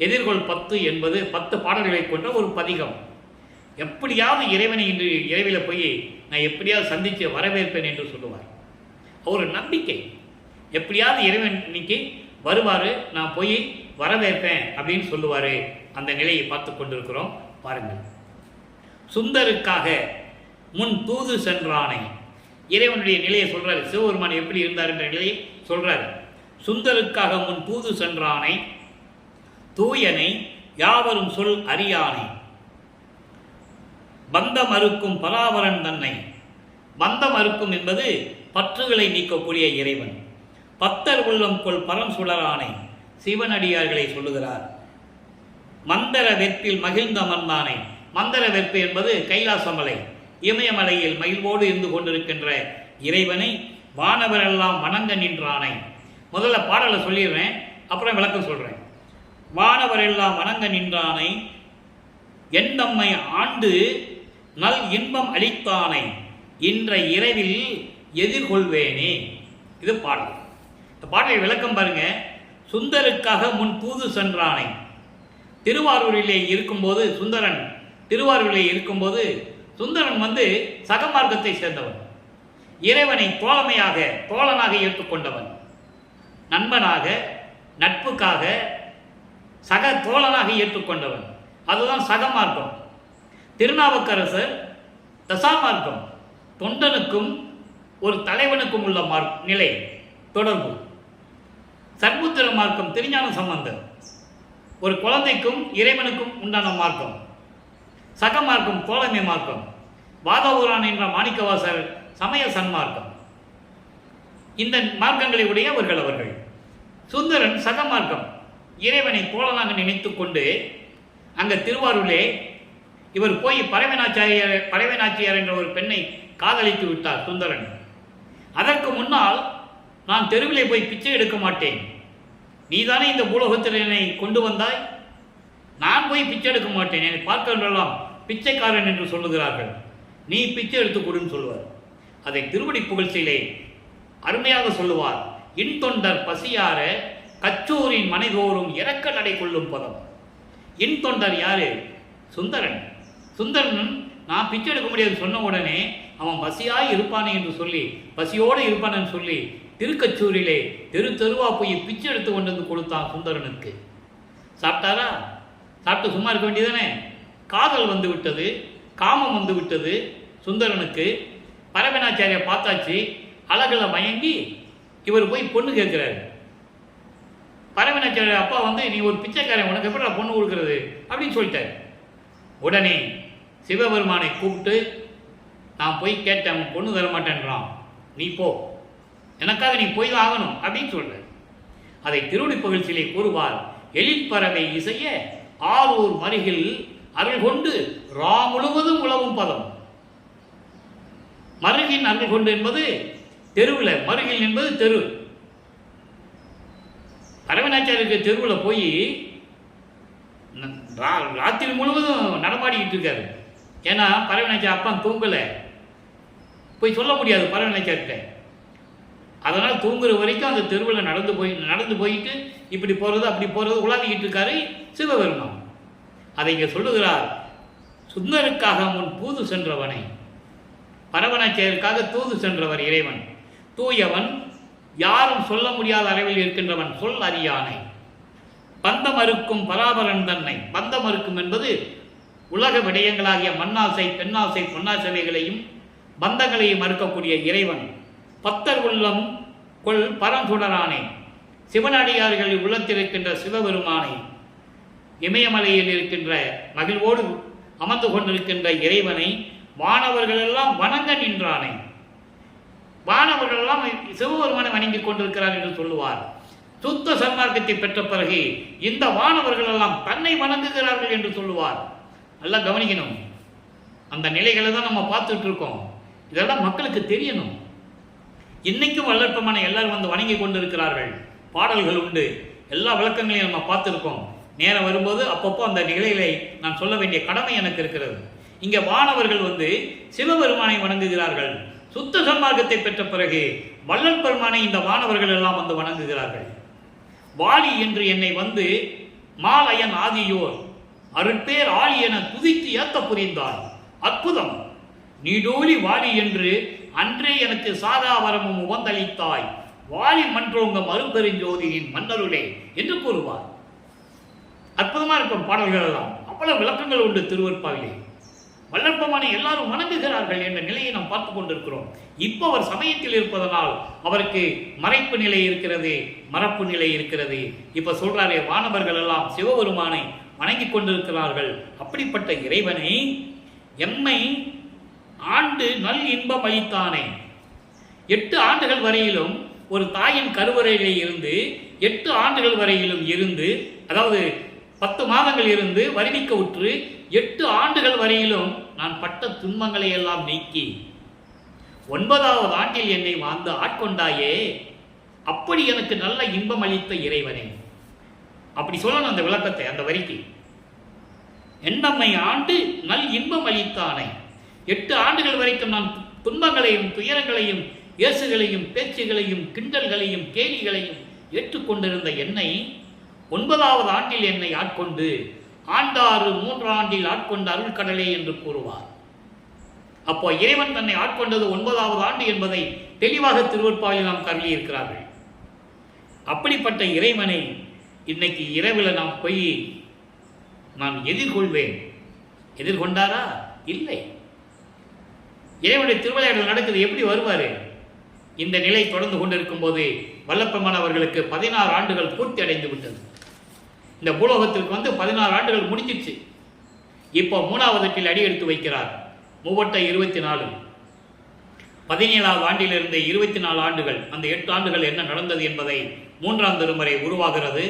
எதிர்கொள் 10 என்பது 10 பாடல்களை கொண்ட ஒரு பதிகம். எப்படியாவது இறைவனை இன்று இரவில் போய் நான் எப்படியாவது சந்தித்து வரவேற்பேன் என்று சொல்லுவார். ஒரு நம்பிக்கை, எப்படியாவது இறைவன் இன்னைக்கு வருவார், நான் போய் வரவேற்பேன் அப்படின்னு சொல்லுவார். அந்த நிலையை பார்த்து கொண்டிருக்கிறோம். பாருங்கள், சுந்தருக்காக முன் தூது சென்றானை, இறைவனுடைய நிலையை சொல்றாரு. சிவபெருமான் எப்படி இருந்தார் என்ற நிலையை சொல்றாரு. சுந்தருக்காக முன் தூது சென்றானை, தூயனை யாவரும் சொல் அறியானை, பந்தம் அறுக்கும் பராவரன் தன்னை. பந்தம் அறுக்கும் என்பது பற்றுகளை நீக்கக்கூடிய இறைவன். பத்தர் உள்ளம் கொள் பரம் சுடரானை, சிவனடியார்களை சொல்லுகிறார். மந்தர வெற்பில் மகிழ்ந்த மந்தானை, மந்தர வெற்பு என்பது கைலாசமலை, இமயமலையில் மகிழ்வோடு இருந்து கொண்டிருக்கின்ற இறைவனை வானவரெல்லாம் வணங்க நின்றானை. முதல்ல பாடலை சொல்லிடுறேன், அப்புறம் விளக்கம் சொல்கிறேன். வானவரெல்லாம் வணங்க நின்றானை, என் தம்மை ஆண்டு நல் இன்பம் அளித்தானை, இன்ற இரவில் எதிர்கொள்வேனே. இது பாடல். இந்த பாடலை விளக்கம் பாருங்க. சுந்தருக்காக முன் தூது சென்றானை. திருவாரூரிலே இருக்கும்போது சுந்தரன் சகமார்க்கத்தை சேர்ந்தவன். இறைவனை தோழனாக ஏற்றுக்கொண்டவன். நண்பனாக, நட்புக்காக, சக தோழனாக ஏற்றுக்கொண்டவன். அதுதான் சகமார்க்கம். திருநாவுக்கரசர் தசாமார்க்கம். தொண்டனுக்கும் ஒரு தலைவனுக்கும் உள்ள நிலை தொடர்பு. சர்புத்திர மார்க்கம் திருஞான சம்பந்தர். ஒரு குழந்தைக்கும் இறைவனுக்கும் உண்டான மார்க்கம். சகமார்க்கம் தோழமை மார்க்கம். வாதவூரான் என்ற மாணிக்கவாசர் சமய சன்மார்க்கம். இந்த மார்க்கங்களை உடையவர்கள். சுந்தரன் சகமார்க்கம். இறைவனை தோழனாக நினைத்து கொண்டு அங்கே திருவாரூரிலே இவர் போய் பறவைநாச்சியார் என்ற ஒரு பெண்ணை காதலித்து விட்டார் சுந்தரன். அதற்கு முன்னால் நான் தெருவிலே போய் பிச்சை எடுக்க மாட்டேன், நீதானே இந்த பூலோகத்தில் என்னை கொண்டு வந்தாய், நான் போய் பிச்சை எடுக்க மாட்டேன், என்னை பார்க்கின்றெல்லாம் பிச்சைக்காரன் என்று சொல்லுகிறார்கள், நீ பிச்சை எடுத்து கொடுன்னு சொல்லுவார். அதை திருவடி புகழ்ச்சியிலே அருமையாக சொல்லுவார். இன்தொண்டர் பசியார கச்சூரின் மனைதோறும் இறக்க நடை கொள்ளும் பதம். இன்தொண்டர் யாரு? சுந்தரன். சுந்தரன் நான் பிச்சை எடுக்க முடியாது சொன்ன உடனே அவன் பசியாய் இருப்பானே என்று சொல்லி, பசியோடு இருப்பானு சொல்லி திருக்கச்சூரிலே தெருவா போய் பிச்சை எடுத்து கொண்டு வந்து கொடுத்தான் சுந்தரனுக்கு. சாப்பிட்டாரா? சாப்பிட்டு சும்மா இருக்க வேண்டியதானே? காதல் வந்து விட்டது, காமம் வந்து விட்டது சுந்தரனுக்கு. பரவனாச்சாரியை பார்த்தாச்சு, அழகுல மயங்கி இவர் போய் பொண்ணு கேட்கிறாரு. பரவனாச்சாரிய அப்பா நீ ஒரு பிச்சைக்காரன், உனக்கு எப்படி பொண்ணு கொடுக்கறது அப்படின்னு சொல்லிட்டார். உடனே சிவபெருமானை கூப்பிட்டு, நான் போய் கேட்டேன், அவன் பொண்ணு தர மாட்டேன்றான், நீ போ, எனக்காக நீ போய் தான் ஆகணும் அப்படின்னு சொல்ற. அதை திருவடி புகழ்ச்சியிலே கூறுவார். எழிற்பறவை இசைய ஆரூர் மருகில் அருள் கொண்டு ரா முழுவதும் உழவும் பதம். மருகின் அருள் கொண்டு என்பது தெருவில், மருகில் என்பது தெரு. பரவனாச்சாரியருக்கு தெருவில் போய் ராத்திரி முழுவதும் நடமாடிக்கிட்டு இருக்காரு. ஏன்னா பரவனாச்சார் அப்பா தூங்கலை, போய் சொல்ல முடியாது பரவனாச்சார்கிட்ட. அதனால் தூங்குற வரைக்கும் அந்த தெருவில் நடந்து போயிட்டு இப்படி போகிறது அப்படி போகிறது உலாவிக்கிட்டு இருக்காரு சிவபெருமான். அதை இங்கே சொல்லுகிறார். சுந்தருக்காக முன் தூது சென்றவனை, பரவனாச்சாரியருக்காக தூது சென்றவர் இறைவன். தூயவன், யாரும் சொல்ல முடியாத அளவில் இருக்கின்றவன், சொல் அறியானை. பந்தமறுக்கும் பராபரன் தன்னை. பந்தமறுக்கும் என்பது உலக விடயங்களாகிய மண்ணாசை, பெண்ணாசை, பொன்னாசைகளையும் பந்தங்களையும் மறுக்கக்கூடிய இறைவன். பத்தர் உள்ளம் கொள் பரந்துடரானே. சிவனடியார்கள் உள்ளத்தில் இருக்கின்ற சிவபெருமானை, இமயமலையில் இருக்கின்ற மகிழ்வோடு அமர்ந்து கொண்டிருக்கின்ற இறைவனை வானவர்கள் எல்லாம் வணங்க நின்றானே. வானவர்கள் எல்லாம் சிவபெருமானை வணங்கி கொண்டிருக்கிறார் என்று சொல்லுவார். சுத்த சன்மார்க்கத்தை பெற்ற பிறகு இந்த வானவர்கள் எல்லாம் தன்னை வணங்குகிறார்கள் என்று சொல்லுவார். நல்லா கவனிக்கணும். அந்த நிலைகளை தான் நம்ம பார்த்துட்டு இருக்கோம். இதெல்லாம் மக்களுக்கு தெரியணும். இன்னைக்கும் வல்லற்பமான எல்லாரும் வணங்கி கொண்டிருக்கிறார்கள். பாடல்கள் உண்டு, எல்லா விளக்கங்களையும் நம்ம பார்த்துருக்கோம். நேரம் வரும்போது அப்பப்போ அந்த நிலைகளை நான் சொல்ல வேண்டிய கடமை எனக்கு இருக்கிறது. இங்கே வானவர்கள் சிவபெருமானை வணங்குகிறார்கள். சுத்த சன்மார்க்கத்தை பெற்ற பிறகு வள்ளல் பெருமானை இந்த வானவர்கள் எல்லாம் வணங்குகிறார்கள். வாலி என்று என்னை மாலயன் ஆதியோர் அருட்பேர் ஆலி என துதித்து ஏத்த புரிந்தார். அற்புதம். நீடோலி வாலி என்று அன்றே எனக்கு சாதாவரமும் உவந்தளித்தாய், வாலி மன்றோங்க மறுபெருஞ்சோதியின் மன்னருளே என்று கூறுவார். அற்புதமா இருக்கும் பாடல்கள் எல்லாம். அவ்வளவு விளக்கங்கள் உண்டு திருவருட்பாவிலே. வல்லற்பமான எல்லாரும் வணங்குகிறார்கள் என்ற நிலையை நாம் பார்த்து கொண்டிருக்கிறோம். இப்போ அவர் சமயத்தில் இருப்பதனால் அவருக்கு மறைப்பு நிலை இருக்கிறது, மறப்பு நிலை இருக்கிறது. இப்ப சொல்றாரே, வானவர்கள் எல்லாம் சிவபெருமானை வணங்கி கொண்டிருக்கிறார்கள். அப்படிப்பட்ட இறைவனை எம்மை ஆண்டு நல் இன்பம் அளித்தானே. 8 ஆண்டுகள் வரையிலும் ஒரு தாயின் கருவறையிலே இருந்து 8 ஆண்டுகள் வரையிலும் இருந்து, அதாவது 10 மாதங்கள் இருந்து வருவிக்க உற்று 8 ஆண்டுகள் வரையிலும் நான் பட்ட துன்பங்களை எல்லாம் நீக்கி 9வது ஆண்டில் என்னை ஆட்கொண்டாயே, அப்படி எனக்கு நல்ல இன்பம் அளித்த இறைவனே. அப்படி சொல்லணும் அந்த விளக்கத்தை, அந்த வரிக்கு. எண்ணம்மை ஆண்டு நல் இன்பம் அளித்தானே. 8 ஆண்டுகள் வரைக்கும் நான் துன்பங்களையும் துயரங்களையும் இயேசுகளையும் பேச்சுகளையும் கிண்டல்களையும் கேலிகளையும் ஏற்றுக்கொண்டிருந்த என்னை 9வது ஆண்டில் என்னை ஆட்கொண்டு ஆண்டாறு 3 ஆண்டில் ஆட்கொண்ட அருள்கடலே என்று கூறுவார். அப்போ இறைவன் தன்னை ஆட்கொண்டது 9வது ஆண்டு என்பதை தெளிவாக திருவருட்பாவில் நாம் கருதி இருக்கிறார்கள். அப்படிப்பட்ட இறைவனை இன்னைக்கு இரவில் நாம் போய் நான் எதிர்கொள்வேன், எதிர்கொண்டாரா? இல்லை. இறைவனுடைய திருவிளையாடல் நடக்குது, எப்படி வருவார்? இந்த நிலை தொடர்ந்து கொண்டிருக்கும் போது வல்லப்பெருமான் அவர்களுக்கு 16 ஆண்டுகள் பூர்த்தி அடைந்து விட்டது. இந்த பூலோகத்திற்கு வந்து 16 ஆண்டுகள் முடிஞ்சிச்சு. இப்போ 3வது எட்டில் அடி எடுத்து வைக்கிறார். 3 24, 17வது ஆண்டிலிருந்து 24 ஆண்டுகள், அந்த 8 ஆண்டுகள் என்ன நடந்தது என்பதை 3ஆம் திருமுறை உருவாகிறது.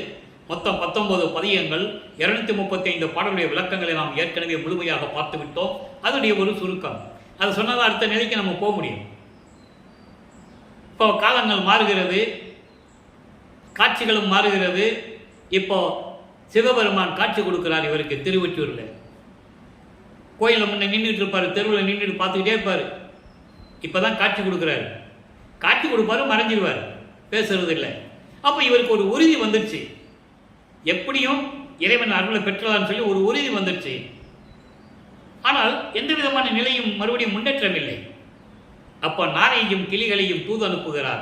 மொத்தம் 19 பதியங்கள், 235 பாடலுடைய விளக்கங்களை நாம் ஏற்கனவே முழுமையாக பார்த்து விட்டோம். அதனுடைய ஒரு சுருக்கம். அது சொன்னதான் அடுத்த நிலைக்கு நம்ம போக முடியும். இப்போ காலங்கள் மாறுகிறது, காட்சிகளும் மாறுகிறது. இப்போ சிவபெருமான் காட்சி கொடுக்கிறார் இவருக்கு திருவொற்றியூரில். கோயிலில் முன்னே நின்றுட்டு இருப்பார், தெருவில் நின்றுட்டு பார்த்துக்கிட்டே இருப்பார். இப்போ தான் காட்சி கொடுக்குறாரு. காட்சி கொடுப்பாரு, மறைஞ்சிருவார், பேசுறது இல்லை. அப்போ இவருக்கு ஒரு உறுதி வந்துடுச்சு, எப்படியும் இறைவன் அருளை பெற்றதான்னு சொல்லி ஒரு உறுதி வந்துடுச்சு. ஆனால் எந்த விதமான நிலையும் மறுபடியும் முன்னேற்றம் இல்லை. அப்போ நாரையும் கிளிகளையும் தூது அனுப்புகிறார்.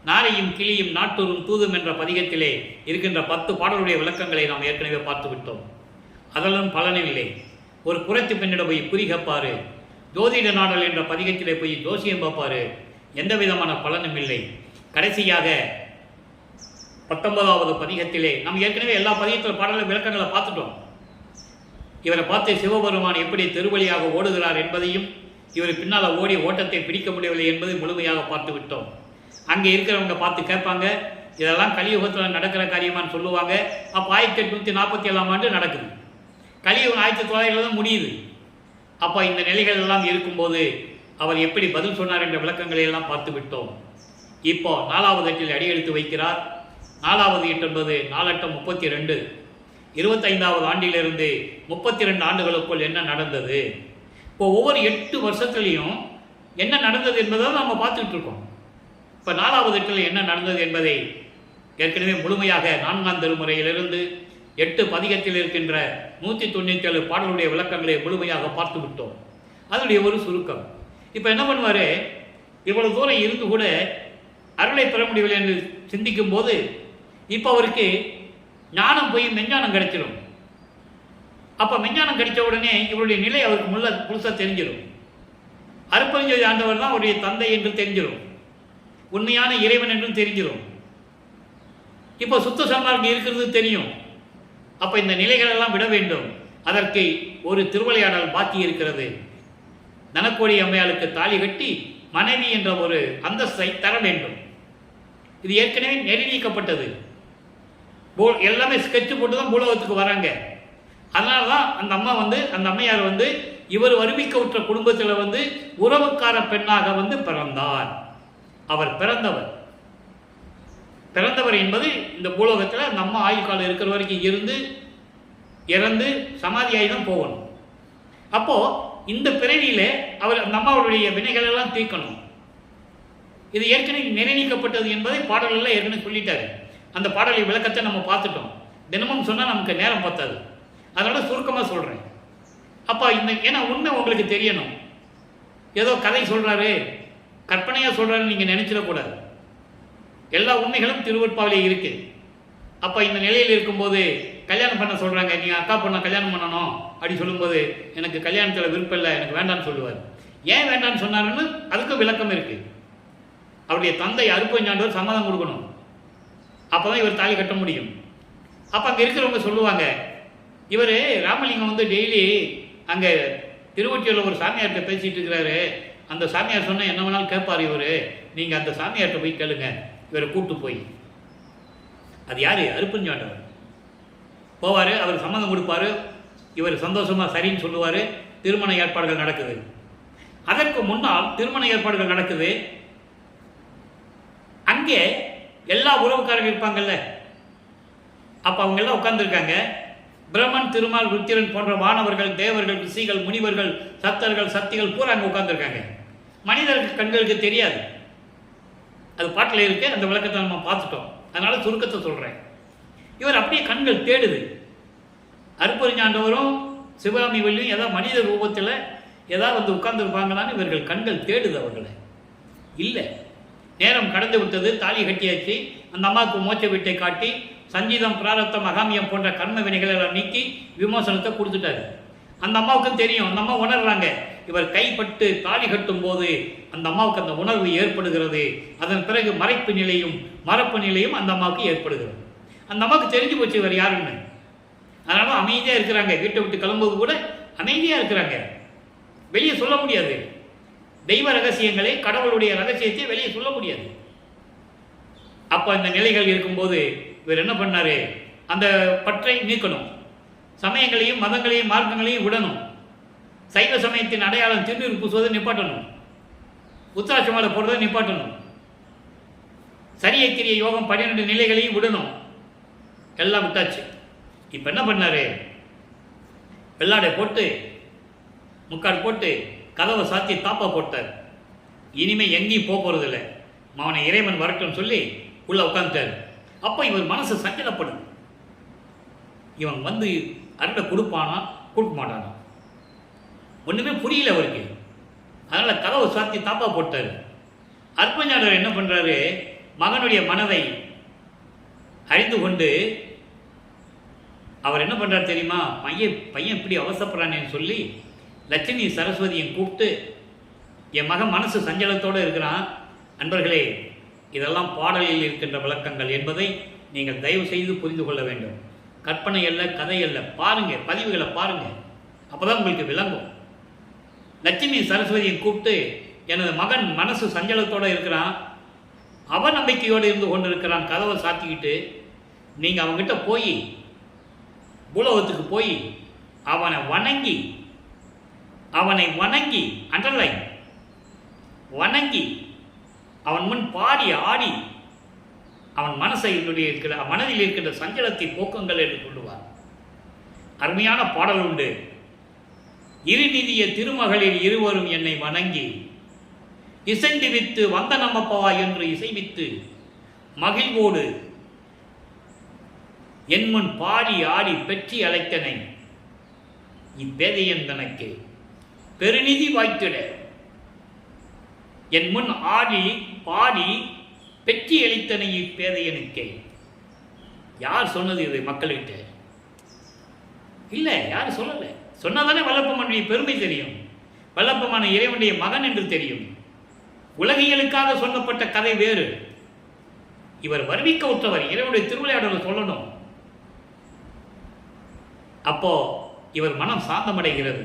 நாரையும் கிளியும் நாட்டூரும் தூதும் என்ற பதிகத்திலே இருக்கின்ற 10 பாடலுடைய விளக்கங்களை நாம் ஏற்கனவே பார்த்து விட்டோம். அதெல்லாம் பலனில்லை. ஒரு குறைத்து பெண்ணிடம் போய் குறி கேட்பாரு, ஜோதிட நாடல் என்ற பதிகத்திலே போய் ஜோசியம் பார்ப்பாரு, எந்த விதமான பலனும் இல்லை. கடைசியாக 19வது பதிகத்திலே நாம் ஏற்கனவே எல்லா பதிகத்தில் பாடல விளக்கங்களை பார்த்துட்டோம். இவரை பார்த்து சிவபெருமான் எப்படி தெருவழியாக ஓடுகிறார் என்பதையும், இவர் பின்னால் ஓடிய ஓட்டத்தை பிடிக்க முடியவில்லை என்பதை முழுமையாக பார்த்து விட்டோம். அங்கே இருக்கிறவங்க பார்த்து கேட்பாங்க, இதெல்லாம் கலியுகத்தில் நடக்கிற காரியமானு சொல்லுவாங்க. அப்போ 1847ஆம் ஆண்டு நடக்குது. கலியுகம் 1900 தான் முடியுது. அப்போ இந்த நிலைகள் எல்லாம் இருக்கும்போது அவர் எப்படி பதில் சொன்னார் என்ற விளக்கங்களை எல்லாம் பார்த்து விட்டோம். இப்போ 4வது எட்டில் அடியெடுத்து வைக்கிறார். 4வது எட்டு என்பது 4 32, 25வது ஆண்டிலிருந்து 32 ஆண்டுகளுக்குள் என்ன நடந்தது. இப்போ ஒவ்வொரு 8 வருஷத்துலையும் என்ன நடந்தது என்பதை நம்ம பார்த்துக்கிட்டு இருக்கோம். இப்போ 4வது எட்டில் என்ன நடந்தது என்பதை ஏற்கனவே முழுமையாக 4ஆம் திருமுறையிலிருந்து 8 பதிகத்தில் இருக்கின்ற 197 பாடலுடைய விளக்கங்களை முழுமையாக பார்த்து விட்டோம். அதனுடைய ஒரு சுருக்கம். இப்போ என்ன பண்ணுவார், இவ்வளவு தூரம் இருந்து கூட அருளை பெற முடியவில்லை என்று சிந்திக்கும் போது இப்போ அவருக்கு ஞானம் போய் மெஞ்ஞானம் கிடைச்சிடும். அப்போ மெஞ்ஞானம் கிடைச்ச உடனே இவருடைய நிலை அவருக்கு முழுசாக தெரிஞ்சிடும். அருட்பெருஞ்சோதி ஆண்டவர் தான் அவருடைய தந்தை என்று தெரிஞ்சிடும், உண்மையான இறைவன் என்றும் தெரிஞ்சிடும். இப்போ சுத்த சன்மார்க்கம் இருக்கிறது தெரியும். அப்போ இந்த நிலைகளெல்லாம் விட வேண்டும். அதற்கு ஒரு திருவிளையாடல் பாக்கி இருக்கிறது. தனக்கோடி அம்மையாளுக்கு தாலி கட்டி மனைவி என்ற ஒரு அந்தஸ்தை தர வேண்டும். இது ஏற்கனவே நெறிநீக்கப்பட்டது. எல்லாமே ஸ்கெட்சு போட்டு தான் பூலோகத்துக்கு வராங்க. அதனால தான் அந்த அம்மா அந்த அம்மையார் இவர் வறுமிக்க உற்ற குடும்பத்தில் உறவுக்கார பெண்ணாக பிறந்தார். அவர் பிறந்தவர் என்பது இந்த பூலோகத்தில் அந்த அம்மா ஆயுள் காலம் இருக்கிற வரைக்கும் இருந்து இறந்து சமாதியாகி தான் போகணும். அப்போ இந்த பிறவியிலே அவர் அந்த அம்மாவுடைய வினைகள் எல்லாம் தீர்க்கணும். இது ஏற்கனவே நிர்ணயிக்கப்பட்டது என்பதை பாடல்களில் ஏற்கனவே சொல்லிட்டாரு. அந்த பாடலை விளக்கத்தை நம்ம பார்த்துட்டோம். தினமும் சொன்னால் நமக்கு நேரம் பத்தாது, அதனால சுருக்கமாக சொல்கிறேன். அப்போ ஏன்னா உண்மை உங்களுக்கு தெரியணும். ஏதோ கதை சொல்கிறாரு, கற்பனையாக சொல்கிறாருன்னு நீங்கள் நினைச்சிடக்கூடாது. எல்லா உண்மைகளும் திருவருட்பாவிலே இருக்கு. அப்போ இந்த நிலையில் இருக்கும்போது கல்யாணம் பண்ண சொல்கிறாங்க, நீங்கள் அக்கா பொண்ணை கல்யாணம் பண்ணணும் அப்படி சொல்லும்போது எனக்கு கல்யாணத்தில் விருப்பம் இல்லை, எனக்கு வேண்டான்னு சொல்லுவார். ஏன் வேண்டான்னு சொன்னாருன்னு அதுக்கும் விளக்கம் இருக்குது. அவருடைய தந்தை அருட்பெருஞ்சாண்டவர் சம்மதம் கொடுக்கணும், அப்போ தான் இவர் தாலி கட்ட முடியும். அப்போ அங்கே இருக்கிறவங்க சொல்லுவாங்க, இவர் ராமலிங்கம் டெய்லி அங்கே திருவொற்றியூரில் ஒரு சாமியார்கிட்ட பேசிகிட்டு இருக்கிறாரு, அந்த சாமியார் சொன்னால் என்ன வேணாலும் கேட்பார் இவர், நீங்கள் அந்த சாமியார்கிட்ட போய் கேளுங்க. இவரை கூப்பிட்டு போய், அது யார்? அருட்பெருஞ்சாண்டவர் போவார், அவர் சம்மதம் கொடுப்பார், இவர் சந்தோஷமாக சரின்னு சொல்லுவார். திருமண ஏற்பாடுகள் நடக்குது. அதற்கு முன்னால் திருமண ஏற்பாடுகள் நடக்குது. அங்கே எல்லா உறவுக்காரர்கள் இருப்பாங்கல்ல, அப்போ அவங்க எல்லாம் உட்கார்ந்துருக்காங்க. பிரம்மன், திருமால், ருத்திரன் போன்ற வானவர்கள், தேவர்கள், ரிஷிகள், முனிவர்கள், சத்தர்கள், சக்திகள் பூரா அங்கே உட்கார்ந்துருக்காங்க. மனிதர்கள் கண்களுக்கு தெரியாது. அது பாட்டில் இருக்கு, அந்த விளக்கத்தை நம்ம பார்த்துட்டோம். அதனால சுருக்கத்தை சொல்கிறேன். இவர் அப்படியே கண்கள் தேடுது. அருப்பறிஞாண்டவரும் சிவகாமி வள்ளியும் ஏதாவது மனித ரூபத்தில் ஏதாவது வந்து உட்கார்ந்துருப்பாங்களான்னு இவர்கள் கண்கள் தேடுது அவர்களை. இல்லை, நேரம் கடந்து விட்டது, தாலி கட்டியாச்சு. அந்த அம்மாவுக்கு மோட்ச வீட்டை காட்டி சஞ்சீதம், பிராரத்தம், அகாமியம் போன்ற கர்ம வினைகளை எல்லாம் நீக்கி விமோசனத்தை கொடுத்துட்டாரு. அந்த அம்மாவுக்கும் தெரியும், அந்த அம்மா உணர்றாங்க. இவர் கைப்பட்டு தாலி கட்டும் போது அந்த அம்மாவுக்கு அந்த உணர்வு ஏற்படுகிறது. அதன் பிறகு மறைப்பு நிலையும் மறப்பு நிலையும் அந்த அம்மாவுக்கு ஏற்படுகிறது. அந்த அம்மாவுக்கு தெரிஞ்சு போச்சு இவர் யாருன்னு. அதனால அமைதியாக இருக்கிறாங்க. வீட்டை விட்டு கிளம்புவது கூட அமைதியாக இருக்கிறாங்க. வெளியே சொல்ல முடியாது. தெய்வ ரகசியங்களை, கடவுளுடைய ரகசியத்தை வெளியே சொல்ல முடியாது. அப்போ இந்த நிலைகள் இருக்கும்போது இவர் என்ன பண்ணாரு? அந்த பற்றை நீக்கணும். சமயங்களையும் மதங்களையும் மார்க்கங்களையும் விடணும். சைவ சமயத்தின் அடையாளம் திருநீர் பூசுவதை நிப்பாட்டணும். உத்திராட்ச மாலை போடுறதை நிப்பாட்டணும். சரியக்கிரிய யோகம் 12 நிலைகளையும் விடணும். எல்லாம் விட்டாச்சு. இப்போ என்ன பண்ணாரு? வெள்ளாடை போட்டு முக்காடு போட்டு கதவை சாத்தி தாப்பா போட்டார். இனிமே எங்கேயும் போகிறதில்ல, அவனை இறைவன் வரட்டும்னு சொல்லி உள்ள உட்காந்துட்டார். அப்போ இவர் மனசு சஞ்சலப்படுது. இவன் வந்து அருளை கொடுப்பானா கொடுக்க மாட்டானா ஒன்றுமே புரியல அவருக்கு. அதனால் கதவை சாத்தி தாப்பா போட்டார். அற்பஞானவர் என்ன பண்ணுறாரு? மகனுடைய மனதை அறிந்து கொண்டு அவர் என்ன பண்ணுறாரு தெரியுமா? பையன் இப்படி அவசப்படுறானேன்னு சொல்லி லட்சுமி சரஸ்வதியை கூப்பிட்டு, என் மகன் மனசு சஞ்சலத்தோடு இருக்கிறான். அன்பர்களே, இதெல்லாம் பாடலில் இருக்கின்ற விளக்கங்கள் என்பதை நீங்கள் தயவு செய்து புரிந்து கொள்ள வேண்டும். கற்பனை அல்ல, கதை அல்ல. பாருங்கள், பதிவுகளை பாருங்கள், அப்போ தான் உங்களுக்கு விளங்கும். லட்சுமி சரஸ்வதியை கூப்பிட்டு, எனது மகன் மனசு சஞ்சலத்தோடு இருக்கிறான், அவநம்பிக்கையோடு இருந்து கொண்டு இருக்கிறான், கதவை சாத்திக்கிட்டு, நீங்கள் அவங்ககிட்ட போய் பூலோகத்துக்கு போய் அவனை வணங்கி அண்டர்லைன் வணங்கி அவன் முன் பாடி ஆடி அவன் மனதில் இருக்கின்ற சஞ்சலத்தை போக்குங்கள் என்று சொல்லுவார். அருமையான பாடல் உண்டு. இருநிதிய திருமகளில் இருவரும் என்னை வணங்கி இசைந்து வித்து வந்த நம்மப்பா என்று இசைவித்து மகிழ்வோடு என் முன் பாடி ஆடி பெற்றி அழைத்தனை இப்பேதையன் தனக்கு பெருநிதி வாய்த்திட என் முன் ஆடி பாடி பெற்றி அளித்தனை இப்பேதையனுக்கே. யார் சொன்னது இது மக்கள்கிட்ட? இல்லை, யாரும் சொல்லலை. சொன்னதானே வல்லப்பமனுடைய பெருமை தெரியும். வல்லப்பமான இறைவனுடைய மகன் என்று தெரியும். உலகியலுக்காக சொல்லப்பட்ட கதை வேறு. இவர் வருவிக்க உற்றவர், இறைவனுடைய திருவிளையாடலை சொல்லணும். அப்போ இவர் மனம் சாந்தமடைகிறது.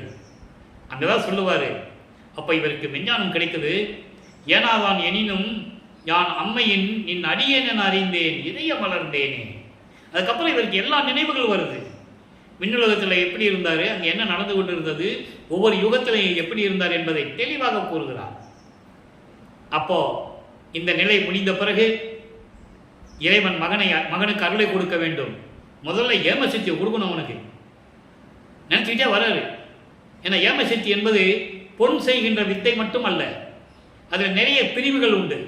அங்கதான் சொல்லுவார். அப்போ இவருக்கு விஞ்ஞானம் கிடைக்குது. ஏனாதான் எனினும் யான் அம்மையின் நின் அடியேன் என அறிந்தேன், இதய மலர்ந்தேனே. அதுக்கப்புறம் இவருக்கு எல்லா நினைவுகள் வருது. விண்ணுலகத்தில் எப்படி இருந்தார், அங்கே என்ன நடந்து கொண்டு இருந்தது, ஒவ்வொரு யுகத்திலையும் எப்படி இருந்தார் என்பதை தெளிவாக கூறுகிறார். அப்போ இந்த நிலை முடிந்த பிறகு இறைவன் மகனுக்கு அருளை கொடுக்க வேண்டும். முதல்ல ஏமசக்தியை கொடுக்கணும் அவனுக்கு. நினைச்சுக்கிட்டே வராரு. ஏன்னா ஏமசக்தி என்பது பொன் செய்கின்ற வித்தை மட்டும் அல்ல, அதில் நிறைய பிரிவுகள் உண்டு.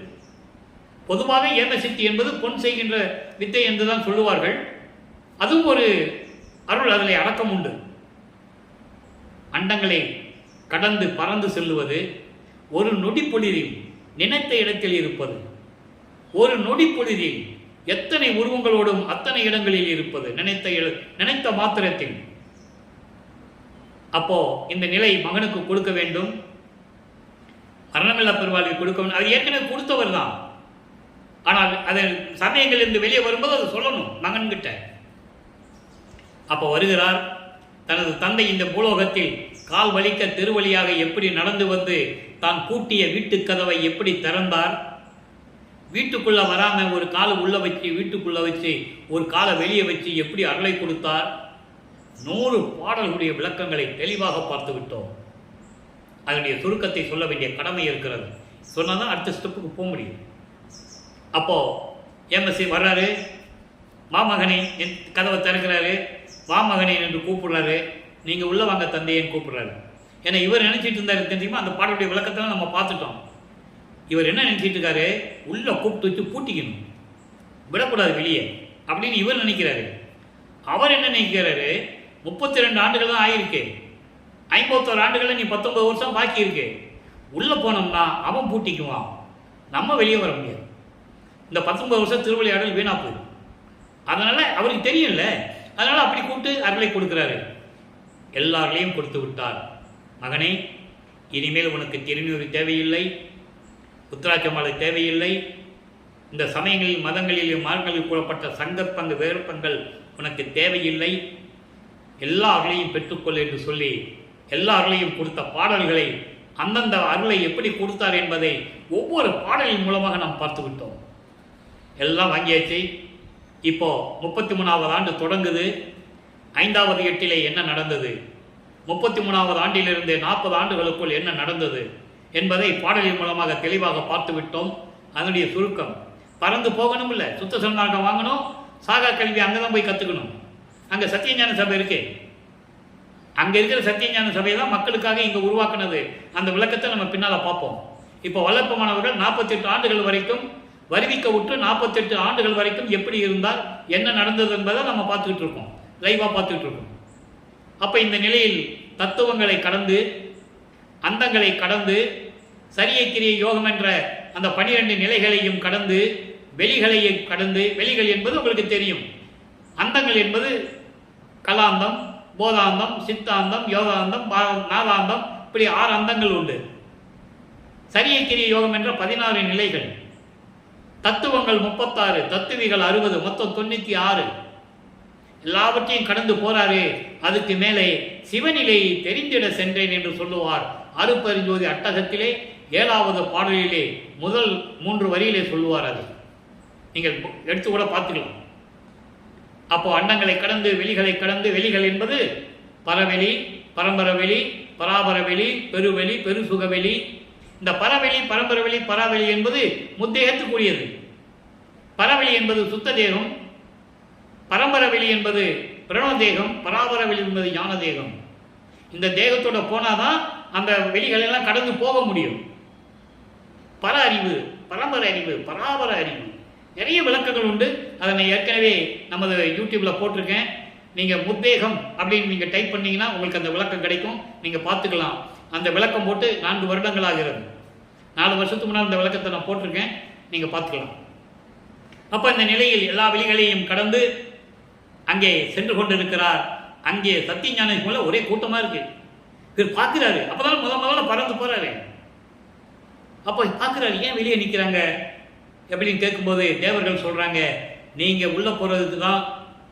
பொதுவாக ஏமசக்தி என்பது பொன் செய்கின்ற வித்தை என்றுதான் சொல்லுவார்கள். அதுவும் ஒரு அருள், அதில் அடக்கம் உண்டு. அண்டங்களை கடந்து பறந்து செல்லுவது, ஒரு நொடி பொழுதில் நினைத்த இடத்தில் இருப்பது, ஒரு நொடி பொழுதில் எத்தனை உருவங்களோடும் அத்தனை இடங்களில் இருப்பது, நினைத்த மாத்திரத்தில். அப்போ இந்த நிலை மகனுக்கு கொடுக்க வேண்டும். மரணமில்லா பெருவாழ்வை கொடுக்க வேண்டும். அது ஏற்கனவே கொடுத்தவர் தான். ஆனால் அது சமயங்களிலிருந்து வெளியே வரும்போது அதை சொல்லணும் மகன்கிட்ட. அப்போ வருகிறார். தனது தந்தை இந்த பூலோகத்தில் கால் வலிக்க தெருவழியாக எப்படி நடந்து வந்து தான் கூட்டிய வீட்டு கதவை எப்படி திறந்தார், வீட்டுக்குள்ளே வராமல் ஒரு காலை உள்ளே வச்சு வீட்டுக்குள்ளே வச்சு ஒரு காலை வெளியே வச்சு எப்படி அருளை கொடுத்தார். 100 பாடல்களுடைய விளக்கங்களை தெளிவாக பார்த்து விட்டோம். அதனுடைய சுருக்கத்தை சொல்ல வேண்டிய கடமை இருக்கிறது. சொன்னால் தான் அடுத்த ஸ்டெப்புக்கு போக முடியும். அப்போது எம்எஸ்சி வர்றாரு. மாமகனை என் கதவை திறக்கிறாரு. மாமகனை என்று கூப்பிடுறாரு. நீங்கள் உள்ளே வாங்க தந்தையன்னு கூப்பிடுறாரு. ஏன்னா இவர் நினச்சிட்டு இருந்தார் தெரியுமா, அந்த பாடலுடைய விளக்கத்தெல்லாம் நம்ம பார்த்துட்டோம். இவர் என்ன நினைச்சிட்டு இருக்காரு, உள்ள கூப்பிட்டு வச்சு பூட்டிக்கணும், விடக்கூடாது வெளியே அப்படின்னு இவர் நினைக்கிறாரு. அவர் என்ன நினைக்கிறாரு, 32 ஆண்டுகள் தான் ஆயிருக்கு, 51 ஆண்டுகள் நீ 19 வருஷம் பாக்கி இருக்கு, உள்ள போனோம்னா அவன் பூட்டிக்குவான், நம்ம வெளியே வர முடியாது, இந்த 19 வருஷம் திருவிளையாடல் வீணா போயிடும். அதனால அவருக்கு தெரியல, அதனால அப்படி கூப்பிட்டு அருளை கொடுக்கிறாரு. எல்லாரையும் கொடுத்து விட்டார். மகனே, இனிமேல் உனக்கு திருநீறு தேவையில்லை, உத்திராட்ச மாலை தேவையில்லை, இந்த சமயங்களில் மதங்களில் மார்களில் கூறப்பட்ட சங்கற்பங்க வேறுப்பங்கள் உனக்கு தேவையில்லை, எல்லா அருளையும் பெற்றுக்கொள் என்று சொல்லி எல்லா அருளையும் கொடுத்த பாடல்களை, அந்தந்த அருளை எப்படி கொடுத்தார் என்பதை ஒவ்வொரு பாடலின் மூலமாக நாம் பார்த்து விட்டோம். எல்லாம் வாங்கியாச்சு. இப்போ 33வது ஆண்டு தொடங்குது. 5வது எட்டிலே என்ன நடந்தது, 33வது ஆண்டிலிருந்து 40 ஆண்டுகளுக்குள் என்ன நடந்தது என்பதை பாடலின் மூலமாக தெளிவாக பார்த்து விட்டோம். அதனுடைய சுருக்கம், பறந்து போகணும் இல்லை, சுத்த சன்மார்க்கம் வாங்கணும், சாகா கல்வி அங்கே தான் போய் கற்றுக்கணும். அங்கே சத்தியஞான சபை இருக்கு, அங்கே இருக்கிற சத்தியஞான சபையை தான் மக்களுக்காக இங்கே உருவாக்குனது. அந்த விளக்கத்தை நம்ம பின்னால் பார்ப்போம். இப்போ வளர்ப்பு மாணவர்கள் 48 ஆண்டுகள் வரைக்கும் வருவிக்க விட்டு 48 ஆண்டுகள் வரைக்கும் எப்படி இருந்தால் என்ன நடந்தது என்பதை நம்ம பார்த்துக்கிட்டு இருக்கோம், லைவாக பார்த்துக்கிட்டு இருக்கோம். அப்போ இந்த நிலையில் தத்துவங்களை கடந்து, அந்தங்களை கடந்து, சரியை கிரிய யோகம் என்ற அந்த 12 நிலைகளையும் கடந்து, வெளிகளையும் கடந்து, வெளிகள் என்பது உங்களுக்கு தெரியும், அந்தங்கள் என்பது கலாந்தம், போதாந்தம், சித்தாந்தம், யோகாந்தம், நாதாந்தம், இப்படி 6 அந்தங்கள் உண்டு. சரியை கிரிய யோகம் என்ற 16 நிலைகள், தத்துவங்கள் 36, தத்துவிகள் 60, மொத்தம் 96. எல்லாவற்றையும் கடந்து போறாரு. அதுக்கு மேலே சிவநிலையை தெரிந்திட சென்றேன் என்று சொல்லுவார். அருப்பெருஞ்சோதி அட்டகத்திலே 7வது பாடலிலே முதல் 3 வரியிலே சொல்லுவார். அது நீங்கள் எடுத்து கூட பார்த்துக்கலாம். அப்போ அண்டங்களை கடந்து, வெளிகளை கடந்து, வெளிகள் என்பது பரவெளி, பரம்பரவெளி, பராபரவெளி, பெருவெளி, பெருசுகவெளி. இந்த பரவெளி, பரம்பரவெளி, பராவெளி என்பது முத்தேகத்துக்குரியது. பரவெளி என்பது சுத்த தேகம், பரம்பரவெளி என்பது பிரணவதேகம், பராபரவெளி என்பது ஞான தேகம். இந்த தேகத்தோட போனாதான் அந்த வெளிகள் எல்லாம் கடந்து போக முடியும். பர அறிவு, பரம்பரை அறிவு, பராபர அறிவு, நிறைய விளக்கங்கள் உண்டு. அதனை ஏற்கனவே நமது யூடியூப்ல போட்டிருக்கேன். நீங்கள் முத்தேகம் அப்படின்னு நீங்கள் டைப் பண்ணீங்கன்னா உங்களுக்கு அந்த விளக்கம் கிடைக்கும், நீங்கள் பார்த்துக்கலாம். அந்த விளக்கம் போட்டு 4 வருடங்கள் ஆகிறது. 4 வருஷத்துக்கு முன்னால் இந்த விளக்கத்தை நான் போட்டிருக்கேன், நீங்கள் பார்த்துக்கலாம். அப்போ இந்த நிலையில் எல்லா வெளிகளையும் கடந்து அங்கே சென்று கொண்டிருக்கிறார். அங்கே சத்தியஞான போல ஒரே கூட்டமாக இருக்கு. இவர் பார்க்குறாரு. அப்போதான் முதல்ல பறந்து போறாரு. அப்போ பார்க்குறாரு, ஏன் வெளியே நிற்கிறாங்க எப்படின்னு கேட்கும்போது தேவர்கள் சொல்கிறாங்க, நீங்கள் உள்ளே போகிறதுக்கு தான்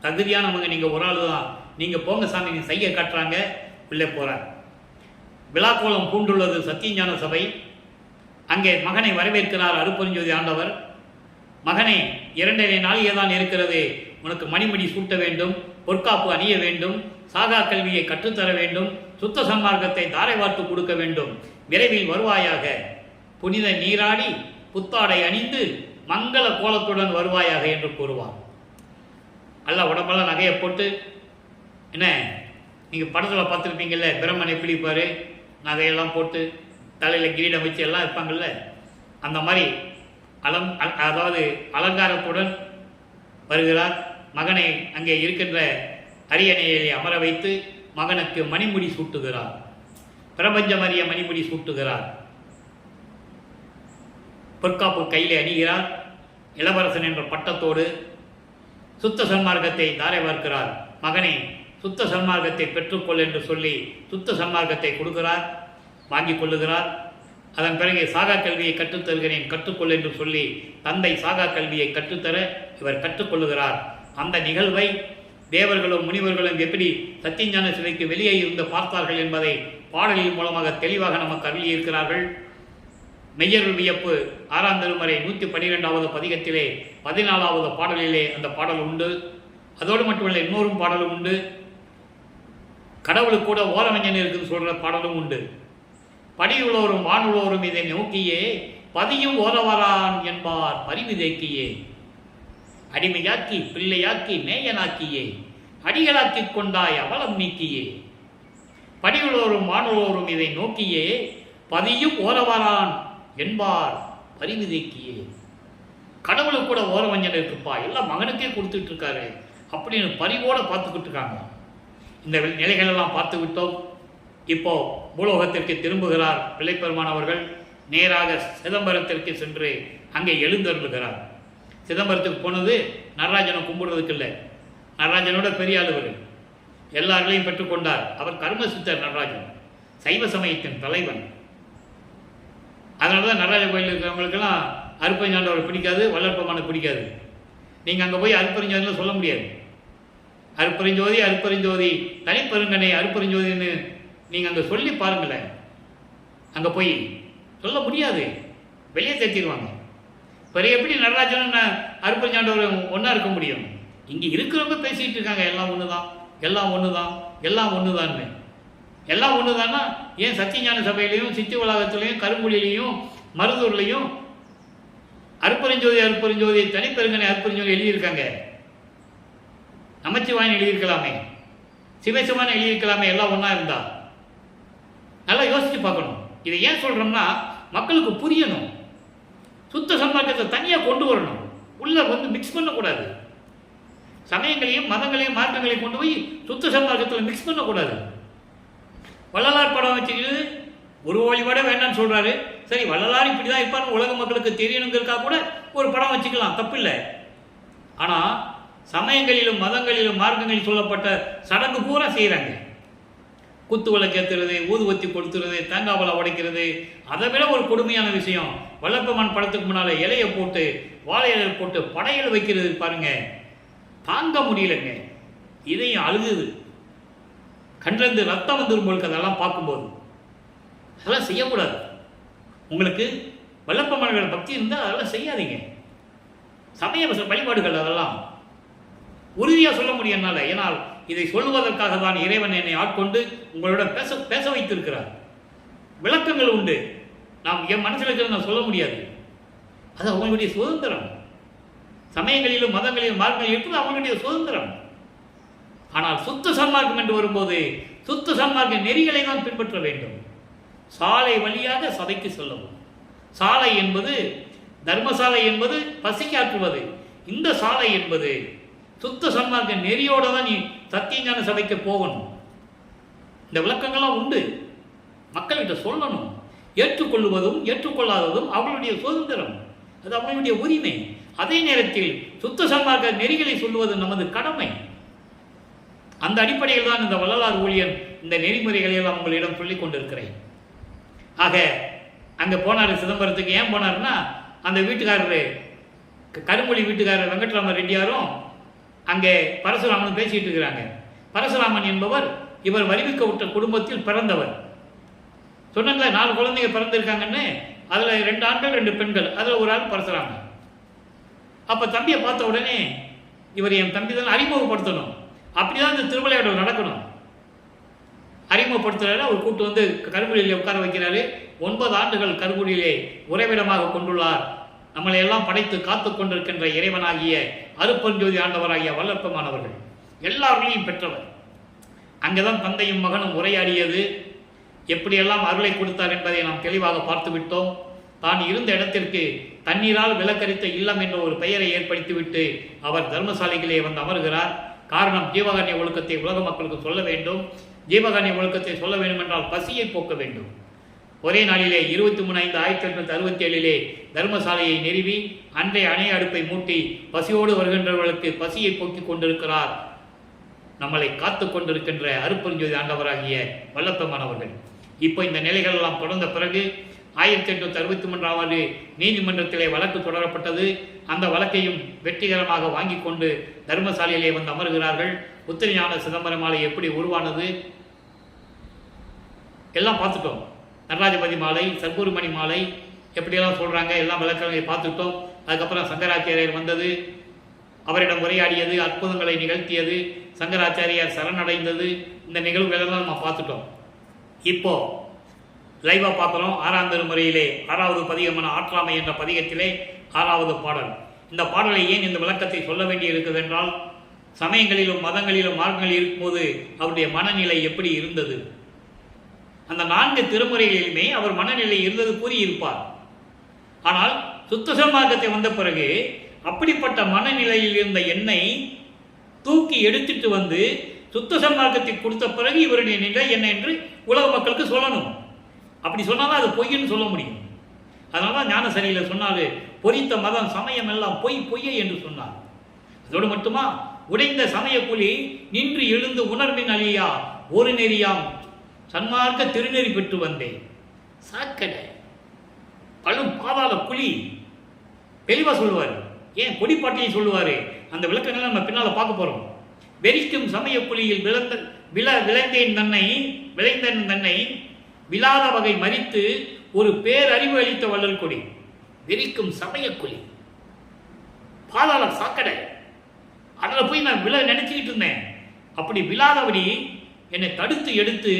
தகுதியானவங்க, நீங்கள் ஒரு ஆள் தான், நீங்கள் போங்க சாமி, நீங்கள் செய்ய காட்டுறாங்க. உள்ளே போகிறார். விழாக்கோலம் பூண்டுள்ளது சத்தியஞான சபை. அங்கே மகனை வரவேற்கிறார் அருப்பெருஞ்சோதி ஆண்டவர். மகனே, 2 நாளிலே தான் இருக்கிறது, உனக்கு மணிமணி சூட்ட வேண்டும், பொற்காப்பு அணிய வேண்டும், சாகா கல்வியை கற்றுத்தர வேண்டும், சுத்த சன்மார்க்கத்தை தாரை வார்த்து கொடுக்க வேண்டும், விரைவில் வருவாயாக, புனித நீராடி புத்தாடை அணிந்து மங்கள கோலத்துடன் வருவாயாக என்று கூறுவார். அல்ல உடம்பெல்லாம் நகையை போட்டு, என்ன நீங்கள் படத்தில் பார்த்துருப்பீங்கல்ல, பிரம்மன் எப்படி இருப்பார், நகையெல்லாம் போட்டு தலையில் கிரீடம் வச்சு எல்லாம் இருப்பாங்கள்ல, அந்த மாதிரி அதாவது அலங்காரத்துடன் வருகிறார். மகனை அங்கே இருக்கின்ற அரியணையை அமர வைத்து மகனுக்கு மணிமுடி சூட்டுகிறார். பிரபஞ்சம் அறிய மணிமுடி சூட்டுகிறார். பொற்காப்பு கையிலே அணிகிறார். இளவரசன் என்ற பட்டத்தோடு சுத்த சன்மார்க்கத்தை தாரை பார்க்கிறார். மகனை சுத்த சன்மார்க்கத்தை பெற்றுக்கொள் என்று சொல்லி சுத்த சன்மார்க்கத்தை கொடுக்கிறார், வாங்கி கொள்ளுகிறார். அதன் பிறகு சாகா கல்வியை கற்றுத்தருகிறேன், கற்றுக்கொள் என்று சொல்லி தந்தை சாகா கல்வியை கற்றுத்தர இவர் கற்றுக்கொள்ளுகிறார். அந்த நிகழ்வை தேவர்களும் முனிவர்களும் எப்படி சத்தியஞான சிலைக்கு வெளியே இருந்து பார்த்தார்கள் என்பதை பாடலின் மூலமாக தெளிவாக நமக்கு அருளியிருக்கிறார்கள். மெய்யருள் வியப்பு 6ஆம் திருமறை 112வது பதிகத்திலே 14வது பாடலிலே அந்த பாடல் உண்டு. அதோடு மட்டுமல்ல, இன்னொரு பாடலும் உண்டு. கடவுளுக்கு கூட ஓரவஞ்சன் இருக்குன்னு சொல்கிற பாடலும் உண்டு. படியுள்ளோரும் வானுள்ளோரும் இதை நோக்கியே பதியும் ஓரவரான் என்பார் பரிவு தேக்கியே, அடிமையாக்கி பிள்ளையாக்கி மேயனாக்கியே, அடிகளாக்கி கொண்டாய் அவலம் நீக்கியே, படியுள்ளோரும் வானுள்ளோரும் இதை நோக்கியே பதியும் ஓரவரான் என்பார் பரிவிதைக்கியே, கடவுளுக்கு கூட ஓரவஞ்சனை இருக்குப்பா, எல்லாம் மகனுக்கே கொடுத்துட்டு இருக்காரு அப்படின்னு பரிவோடு பார்த்துக்கிட்டு இருக்காங்க. இந்த நிலைகளெல்லாம் பார்த்து விட்டோம். இப்போ பூலோகத்திற்கு திரும்புகிறார் பிள்ளைப்பெருமான் அவர்கள். நேராக சிதம்பரத்திற்கு சென்று அங்கே எழுந்தருளுகிறார். சிதம்பரத்துக்கு போனது நடராஜனை கும்பிடுறதுக்கு இல்லை, நடராஜனோட பெரிய ஆளுவர், எல்லார்களையும் பெற்றுக்கொண்டார். அவர் கர்மசித்தர் நடராஜன், சைவ சமயத்தின் தலைவன். அதனால தான் நடராஜ கோயில் இருக்கிறவங்களுக்கெல்லாம் அருப்பஞ்சாண்டவரை பிடிக்காது, வல்லற்பமான பிடிக்காது. நீங்கள் அங்கே போய் அருப்பறிஞ்சோதியில் சொல்ல முடியாது. அருப்பறிஞ்சோதி அருப்பறிஞ்சோதி தனிப்பெருங்கனை அருப்பறிஞ்சோதின்னு நீங்கள் அங்கே சொல்லி பாருங்களேன். அங்கே போய் சொல்ல முடியாது, வெளியே தேத்திடுவாங்க. பிறகு எப்படி நடராஜன் அருப்பஞ்சாண்டவர் ஒன்றா இருக்க முடியும்? இங்கே இருக்கிறவங்க பேசிகிட்டு இருக்காங்க எல்லாம் ஒன்று தான், எல்லாம் ஒன்று தான், எல்லாம் ஒன்று தான்னு. எல்லாம் ஒன்று தான்னா ஏன் சத்தியஞான சபையிலையும் சித்தி வளாகத்திலையும் கருங்குழிலையும் மருதூர்லையும் அருப்பறிஞ்சோதி அருப்பறிஞ்சோதி தனிப்பெருங்கனை அருப்பறிஞ்சோதி எழுதியிருக்காங்க. நமச்சிவாயன் எழுதியிருக்கலாமே, சிவசிவான் எழுதியிருக்கலாமே, எல்லாம் ஒன்றா இருந்தா. நல்லா யோசித்து பார்க்கணும். இதை ஏன் சொல்கிறோம்னா மக்களுக்கு புரியணும். சுத்த சன்மார்க்கத்தை தனியாக கொண்டு வரணும், உள்ள வந்து மிக்ஸ் பண்ணக்கூடாது. சமயங்களையும் மதங்களையும் மார்க்கங்களையும் கொண்டு போய் சுத்த சன்மார்க்கத்தில் மிக்ஸ் பண்ணக்கூடாது. வள்ளலார் படம் வச்சுக்கிட்டு ஒரு வழிபாட வேண்டாம்னு சொல்கிறாரு. சரி, வள்ளலார் இப்படி தான் இருப்பான்னு உலக மக்களுக்கு தெரியணுங்கிறதுக்காக கூட ஒரு படம் வச்சுக்கலாம், தப்பில்லை. ஆனால் சமயங்களிலும் மதங்களிலும் மார்க்கங்களில் சொல்லப்பட்ட சடங்கு பூரா செய்கிறாங்க. குத்து விளக்கு ஏற்றுறது, ஊதுவத்தி கொளுத்துறது, தேங்காவலை உடைக்கிறது. அதை விட ஒரு கொடுமையான விஷயம், வல்லப்பெருமான் படத்துக்கு முன்னால் இலையை போட்டு வாழை இலையை போட்டு படையல் வைக்கிறது. பாருங்க, தாங்க முடியலைங்க. இதையும் அழுகுது, கண்டிலிருந்து ரத்தம் வந்துடும் போலுக்கு. அதெல்லாம் பார்க்கும்போது அதெல்லாம் செய்யக்கூடாது. உங்களுக்கு வல்லப்பெருமான்கள் பக்தி இருந்தால் அதெல்லாம் செய்யாதீங்க. சமய வழிபாடுகள் அதெல்லாம் உறுதியாக சொல்ல முடியும் என்னால். ஏன்னால் இதை சொல்லுவதற்காக தான் இறைவன் என்னை ஆட்கொண்டு உங்களோட பேச வைத்திருக்கிறார். விளக்கங்கள் உண்டு, நாம் என் மனசில் இருக்கிறத நான் சொல்ல முடியாது. அது அவங்களுடைய சுதந்திரம். சமயங்களிலும் மதங்களிலும் மார்க்கங்கள் இருப்பது அவங்களுடைய சுதந்திரம். ஆனால் சுத்த சன்மார்க்கம் என்று வரும்போது சுத்த சன்மார்க்க நெறிகளை தான் பின்பற்ற வேண்டும். சாலை வழியாக சபைக்கு செல்லவும். சாலை என்பது தர்மசாலை என்பது பசிக்காற்றுவது. இந்த சாலை என்பது சுத்த சன்மார்க்க நெறியோடு தான் நீ சத்தியஞான சபைக்கு போகணும். இந்த விளக்கங்கள்லாம் உண்டு, மக்கள்கிட்ட சொல்லணும். ஏற்றுக்கொள்வதும் ஏற்றுக்கொள்ளாததும் அவர்களுடைய சுதந்திரம், அது அவர்களுடைய உரிமை. அதே நேரத்தில் சுத்த சன்மார்க்க நெறிகளை சொல்லுவது நமது கடமை. அந்த அடிப்படையில் தான் இந்த வள்ளலார் ஊழியன் இந்த நெறிமுறைகளை எல்லாம் உங்களிடம் சொல்லிக் கொண்டிருக்கிறேன். ஆக அங்கே போனார் சிதம்பரத்துக்கு. ஏன் போனார்னா, அந்த வீட்டுக்காரர் கருமொழி வீட்டுக்காரர் வெங்கட்ராம ரெட்டியாரும் அங்கே பரசுராமன் பேசிகிட்டு இருக்கிறாங்க. பரசுராமன் என்பவர் இவர் வருவிக்க விட்ட குடும்பத்தில் பிறந்தவர். சொன்னாங்களே 4 குழந்தைங்க பிறந்திருக்காங்கன்னு. அதில் 2 ஆண்கள் 2 பெண்கள், அதில் ஒரு ஆள் பரசுராமன். அப்போ தம்பியை பார்த்த உடனே இவர் என் தம்பி தான் அறிமுகப்படுத்தணும், அப்படிதான் இந்த திருவிளையாடல் நடக்கணும். அறிமுகப்படுத்துறாரு. அவர் கூட்டு வந்து கருங்குழியிலே உட்கார வைக்கிறாரு. 9 ஆண்டுகள் கருங்குழியிலே உறைவிடமாக கொண்டுள்ளார். நம்மளை எல்லாம் படைத்து காத்து கொண்டிருக்கின்ற இறைவனாகிய அருப்பெருஞ்சோதி ஆண்டவராகிய வல்லற்பெருமானவர்கள் எல்லாரையும் பெற்றவர். அங்கேதான் தந்தையும் மகனும் உரையாடியது. எப்படியெல்லாம் அருளை கொடுத்தார் என்பதை நாம் தெளிவாக பார்த்து விட்டோம். தான் இருந்த இடத்திற்கு தண்ணீரால் விலக்கரித்த இல்லம் என்ற ஒரு பெயரை ஏற்படுத்திவிட்டு அவர் தர்மசாலைகளே வந்து அமர்கிறார். காரணம், ஜீவகாருண்ய ஒழுக்கத்தை உலக மக்களுக்கு சொல்ல வேண்டும். ஜீவகாருண்ய ஒழுக்கத்தை சொல்ல வேண்டும் என்றால் பசியை போக்க வேண்டும். ஒரே நாளிலே 23/5/1867 தர்மசாலையை நிறுவி அன்றைய அணைய அடுப்பை மூட்டி பசியோடு வருகின்றவர்களுக்கு பசியை போக்கிக் கொண்டிருக்கிறார் நம்மளை காத்து கொண்டிருக்கின்ற அருப்பெருஞ்சோதி ஆண்டவராகிய வல்லப்பெருமானவர்கள். இப்போ இந்த நிலைகள் எல்லாம் தொடர்ந்த பிறகு 1863ஆம் ஆண்டு நீதிமன்றத்திலே வழக்கு தொடரப்பட்டது. அந்த வழக்கையும் வெற்றிகரமாக வாங்கி கொண்டு தர்மசாலையிலே வந்து அமர்கிறார்கள். உத்திரஞான சிதம்பரம் மாலை எப்படி உருவானது எல்லாம் பார்த்துட்டோம். நடராஜபதி மாலை, சர்க்குருமணி மாலை எப்படியெல்லாம் சொல்கிறாங்க எல்லாம் விளக்கங்களை பார்த்துட்டோம். அதுக்கப்புறம் சங்கராச்சாரியர் வந்தது, அவரிடம் உரையாடியது, அற்புதங்களை நிகழ்த்தியது, சங்கராச்சாரியார் சரணடைந்தது. இந்த நிகழ்வுகளெல்லாம் நம்ம பார்த்துட்டோம். இப்போ லைவாக பார்க்குறோம். 6ஆம் திருமுறையிலே 6வது பதிகமான ஆற்றாமை என்ற பதிகத்திலே 6வது பாடல். இந்த பாடலை ஏன் இந்த விளக்கத்தை சொல்ல வேண்டி இருக்குது என்றால், சமயங்களிலும் மதங்களிலும் மார்க்கங்களில் இருக்கும்போது அவருடைய மனநிலை எப்படி இருந்தது, அந்த 4 திருமுறைகளிலுமே அவர் மனநிலை இருந்தது கூறியிருப்பார். ஆனால் சுத்த சன்மார்க்கத்தை வந்த பிறகு அப்படிப்பட்ட மனநிலையில் இருந்த என்னை தூக்கி எடுத்துட்டு வந்து சுத்த சன்மார்க்கத்தை கொடுத்த பிறகு இவருடைய நிலை என்ன என்று உலக மக்களுக்கு சொல்லணும். அப்படி சொன்னாதான் அது பொய்ன்னு சொல்ல முடியும். அதனால தான் ஞானசரியில் சொன்னாரு, பொறித்த மதம் சமயம் எல்லாம் பொய்யே என்று சொன்னார். அதோடு மட்டுமா, உடைந்த சமய குழி நின்று எழுந்து உணர்வின் அழியா ஒரு நெறியாம் சன்மார்க்க திருநெறி பெற்று வந்தேன். சாக்கடை பழும் பாதாள குழி தெளிவா சொல்லுவார். ஏன் கொடிப்பாட்டிலையும் சொல்லுவாரு. அந்த விளக்கங்களை நம்ம பின்னால பார்க்க போறோம். வெறிக்கும் சமய குழியில் விளைந்தேன் தன்னை விழாத வகை மறித்து ஒரு பேரறிவு அளித்த வள்ளல் கொடி. வெறிக்கும் சமய குழி பாதாள சாக்கடை, அதில் போய் நான் நினைச்சுக்கிட்டு இருந்தேன். அப்படி விழாதபடி என்னை தடுத்து எடுத்து